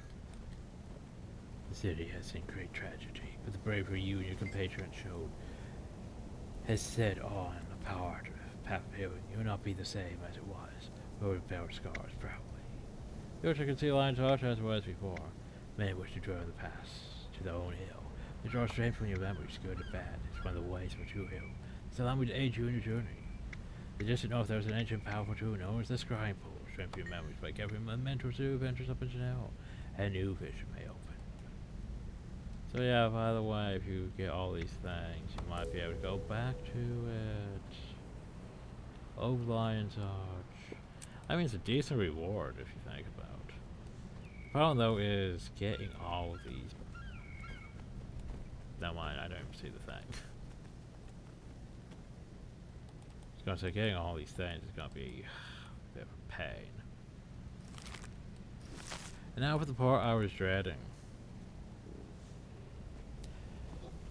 The city has seen great tragedy, but the bravery you and your compatriots showed has set on the power to path of healing. You will not be the same as it was, but we bear scars proudly. You wish I could see Lion's Arch as it was before. Many wish to dwell in the past, to their own hill. They draw strength from your memories, good and bad. It's one of the ways in which you heal. It's allowed me to aid you in your journey. The distant north there is an ancient powerful tool known as the Scrying Pool. Strengthen your memories by giving momentum to adventures up into hell. A new vision may open. So yeah, by the way, if you get all these things, you might be able to go back to it. Oh, Lion's Arch. I mean, it's a decent reward if you think about it. The problem though is getting all of these. Never mind, I don't even see the thing. I was gonna say, getting all these things is gonna be a bit of a pain. And now for the part I was dreading.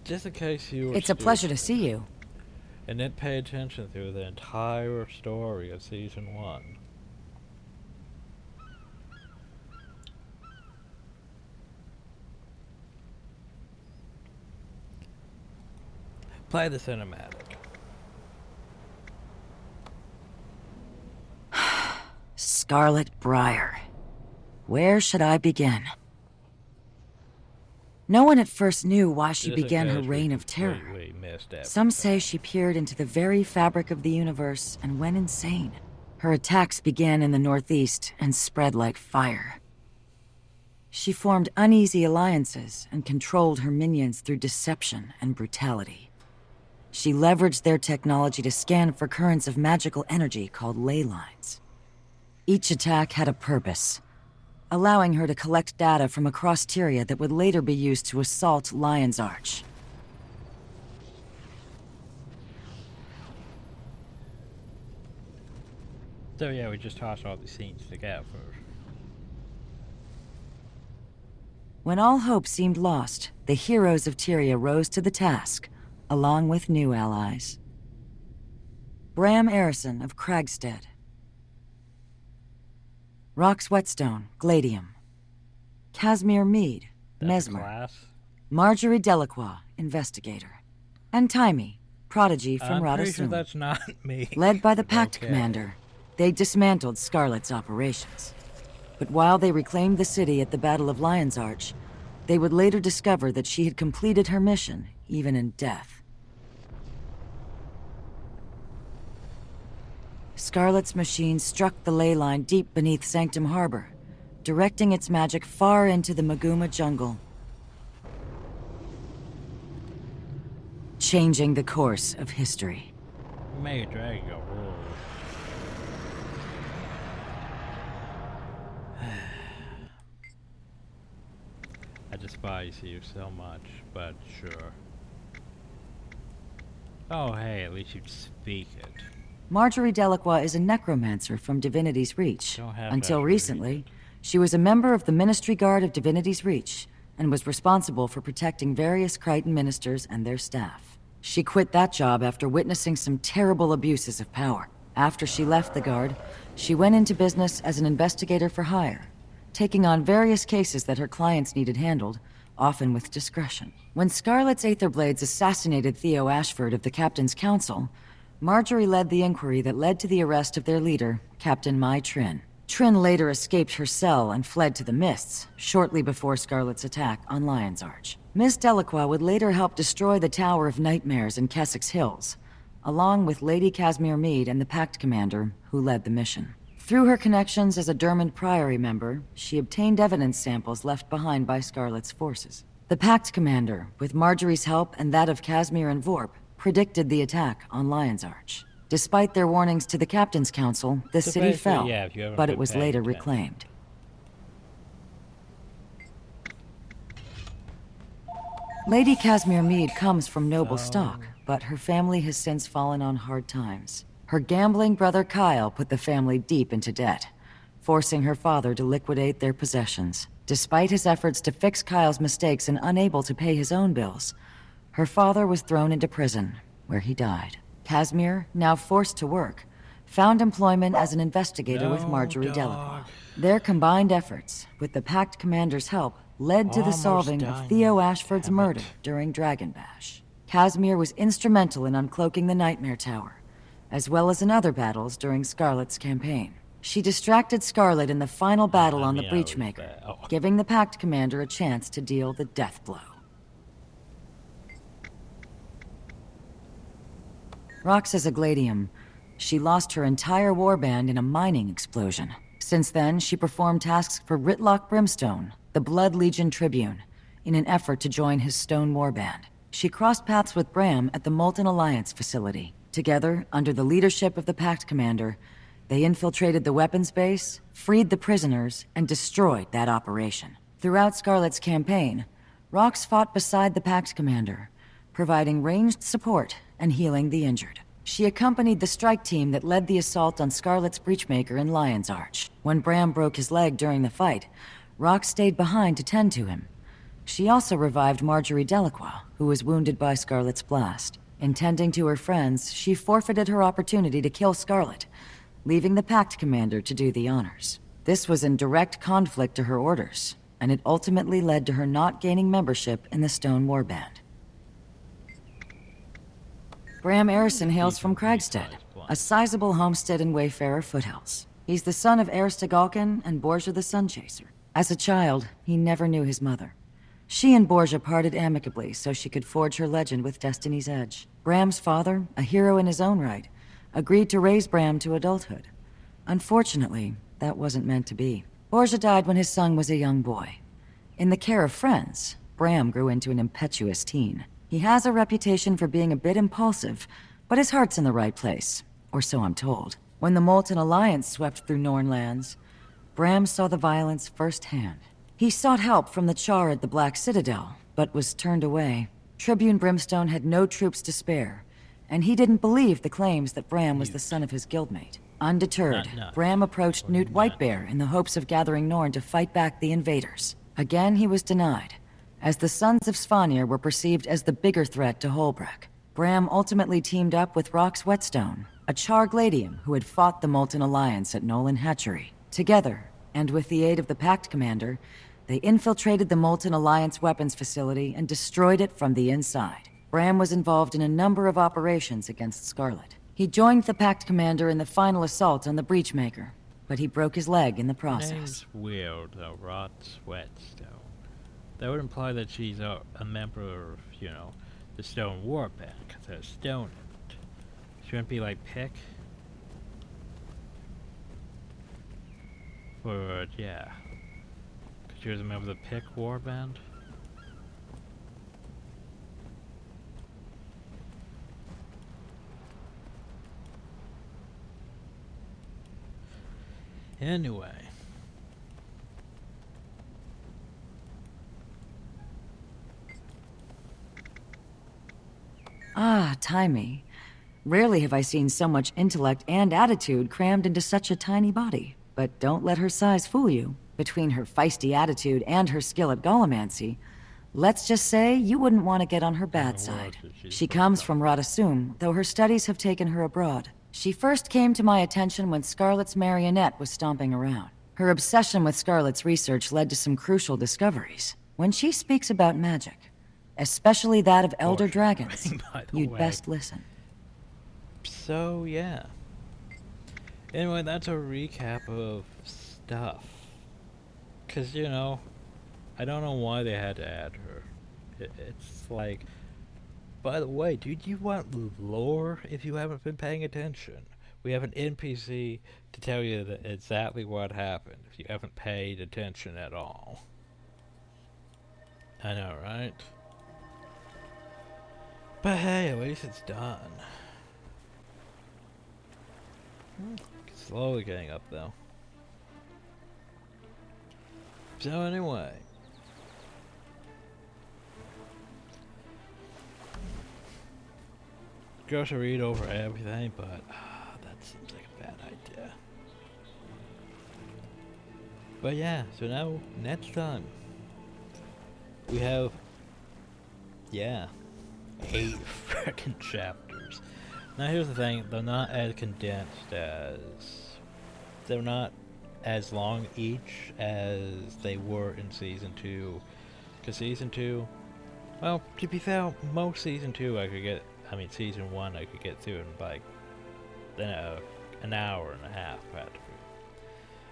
Just in case you were It's a pleasure to see you. And then pay attention through the entire story of Season 1. Play the cinematic. Scarlet Briar. Where should I begin? No one at first knew why she began her reign of terror. Some say she peered into the very fabric of the universe and went insane. Her attacks began in the northeast and spread like fire. She formed uneasy alliances and controlled her minions through deception and brutality. She leveraged their technology to scan for currents of magical energy called ley lines. Each attack had a purpose, allowing her to collect data from across Tyria that would later be used to assault Lion's Arch. So yeah, we just tossed all these scenes together. When all hope seemed lost, the heroes of Tyria rose to the task, along with new allies. Bram Arison of Kragstead. Rox Whetstone, Gladium. Casimir Mead, Mesmer. Marjorie Delacroix, Investigator. And Timey, Prodigy from I'm pretty sure Radassoon. that's not me. Led by the Pact Commander, they dismantled Scarlet's operations. But while they reclaimed the city at the Battle of Lion's Arch, they would later discover that she had completed her mission, even in death. Scarlet's machine struck the ley line deep beneath Sanctum Harbor, directing its magic far into the Maguma jungle, changing the course of history. Make a dragon go roar. I despise you so much, but sure. Oh hey, at least you'd speak it. Marjorie Delacroix is a necromancer from Divinity's Reach. Until recently, she was a member of the Ministry Guard of Divinity's Reach and was responsible for protecting various Crichton ministers and their staff. She quit that job after witnessing some terrible abuses of power. After she left the Guard, she went into business as an investigator for hire, taking on various cases that her clients needed handled, often with discretion. When Scarlet's Aetherblades assassinated Theo Ashford of the Captain's Council, Marjorie led the inquiry that led to the arrest of their leader, Captain Mai Trin. Trin later escaped her cell and fled to the Mists, shortly before Scarlet's attack on Lion's Arch. Ms. Delacroix would later help destroy the Tower of Nightmares in Kessex Hills, along with Lady Casimir Meade and the Pact Commander, who led the mission. Through her connections as a Dermond Priory member, she obtained evidence samples left behind by Scarlet's forces. The Pact Commander, with Marjorie's help and that of Casimir and Vorp, predicted the attack on Lion's Arch. Despite their warnings to the Captain's Council, the city fell, but it was later reclaimed. Lady Casimir Meade comes from noble stock, but her family has since fallen on hard times. Her gambling brother Kyle put the family deep into debt, forcing her father to liquidate their possessions. Despite his efforts to fix Kyle's mistakes and unable to pay his own bills, her father was thrown into prison, where he died. Casimir, now forced to work, found employment as an investigator with Marjorie Delacroix. Their combined efforts, with the Pact Commander's help, led to the solving of Theo Ashford's murder during Dragon Bash. Casimir was instrumental in uncloaking the Nightmare Tower, as well as in other battles during Scarlet's campaign. She distracted Scarlet in the final battle on the Breachmaker, giving the Pact Commander a chance to deal the death blow. Rox is a Gladium. She lost her entire warband in a mining explosion. Since then, she performed tasks for Ritlock Brimstone, the Blood Legion Tribune, in an effort to join his Stone Warband. She crossed paths with Bram at the Molten Alliance facility. Together, under the leadership of the Pact Commander, they infiltrated the weapons base, freed the prisoners, and destroyed that operation. Throughout Scarlet's campaign, Rox fought beside the Pact Commander, providing ranged support and healing the injured. She accompanied the strike team that led the assault on Scarlet's Breachmaker in Lion's Arch. When Bram broke his leg during the fight, Rox stayed behind to tend to him. She also revived Marjorie Delacroix, who was wounded by Scarlet's blast. In tending to her friends, she forfeited her opportunity to kill Scarlet, leaving the Pact Commander to do the honors. This was in direct conflict to her orders, and it ultimately led to her not gaining membership in the Stone Warband. Bram Arison hails from Kragstead, a sizable homestead in Wayfarer foothills. He's the son of Aristogalcan and Borgia the Sunchaser. As a child, he never knew his mother. She and Borgia parted amicably so she could forge her legend with Destiny's Edge. Bram's father, a hero in his own right, agreed to raise Bram to adulthood. Unfortunately, that wasn't meant to be. Borgia died when his son was a young boy. In the care of friends, Bram grew into an impetuous teen. He has a reputation for being a bit impulsive, but his heart's in the right place, or so I'm told. When the Molten Alliance swept through Norn lands, Bram saw the violence firsthand. He sought help from the Charr at the Black Citadel, but was turned away. Tribune Brimstone had no troops to spare, and he didn't believe the claims that Bram was the son of his guildmate. Undeterred, Bram approached Newt Whitebear in the hopes of gathering Norn to fight back the invaders. Again, he was denied, as the Sons of Svanir were perceived as the bigger threat to Holbrook. Bram ultimately teamed up with Rox Whetstone, a Charr Gladium who had fought the Molten Alliance at Nolan Hatchery. Together, and with the aid of the Pact Commander, they infiltrated the Molten Alliance weapons facility and destroyed it from the inside. Bram was involved in a number of operations against Scarlet. He joined the Pact Commander in the final assault on the Breachmaker, but he broke his leg in the process. Name's weird, though. Rox Whetstone. That would imply that she's a member of, you know, the Stone Warband, because there's stone in it. She wouldn't be like Pick? But yeah. Cause you remember the Pick Warband? Anyway. Ah, Timey. Rarely have I seen so much intellect and attitude crammed into such a tiny body. But don't let her size fool you. Between her feisty attitude and her skill at Golomancy, let's just say you wouldn't want to get on her bad side. She comes from Radasum, though her studies have taken her abroad. She first came to my attention when Scarlet's marionette was stomping around. Her obsession with Scarlet's research led to some crucial discoveries. When she speaks about magic, especially that of elder dragons, you'd best listen. So, yeah. Anyway, that's a recap of stuff. Cause, you know, I don't know why they had to add her. It's like, by the way, dude, you want lore if you haven't been paying attention. We have an NPC to tell you that exactly what happened if you haven't paid attention at all. I know, right? But hey, at least it's done. Slowly getting up though. So anyway. Go to read over everything, but that seems like a bad idea. But yeah, so now next time we have 8 freaking chapters. Now here's the thing, they're not as condensed as they're not as long each as they were in season 2. Cause season 2, well, to be fair, most season 2 season 1 I could get through in like an hour and a half practically.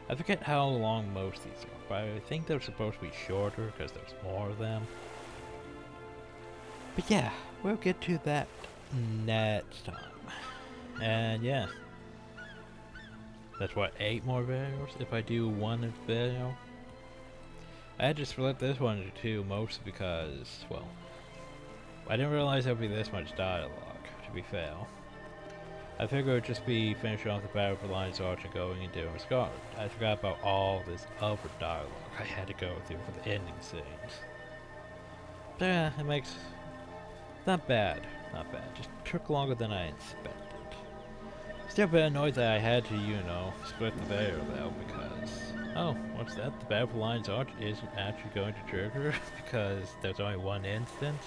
I forget how long most of these are, but I think they're supposed to be shorter because there's more of them. But yeah, we'll get to that next time. And yeah, that's what, 8 more videos if I do one video. I had to split this one into 2 mostly because, well, I didn't realize there'd be this much dialogue, to be fair. I figured it would just be finishing off the battle for Lion's Arch and going and doing Scarlet. I forgot about all this other dialogue I had to go through for the ending scenes. But yeah, it makes... not bad. Not bad. Just took longer than I expected. Still a bit annoyed that I had to, you know, split the video though, because... oh, what's that? The battle for Lion's Arch isn't actually going to trigger because there's only one instance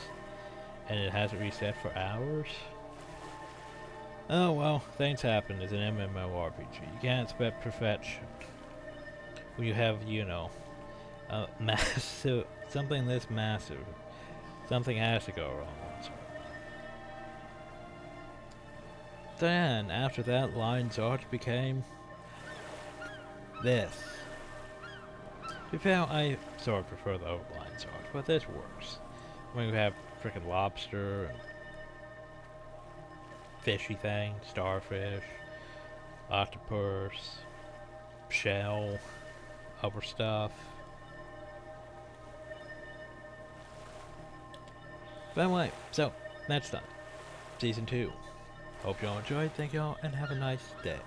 and it hasn't reset for hours? Oh well, things happen. It's an MMORPG. You can't expect perfection when you have, you know, massive, something this massive. Something has to go wrong. Then, after that, Lion's Arch became this. To be fair, I sort of prefer the old Lion's Arch, but this works. When you have frickin' lobster and fishy things, starfish, octopus, shell, other stuff. But anyway, so, next time, Season 2. Hope y'all enjoyed, thank y'all, and have a nice day.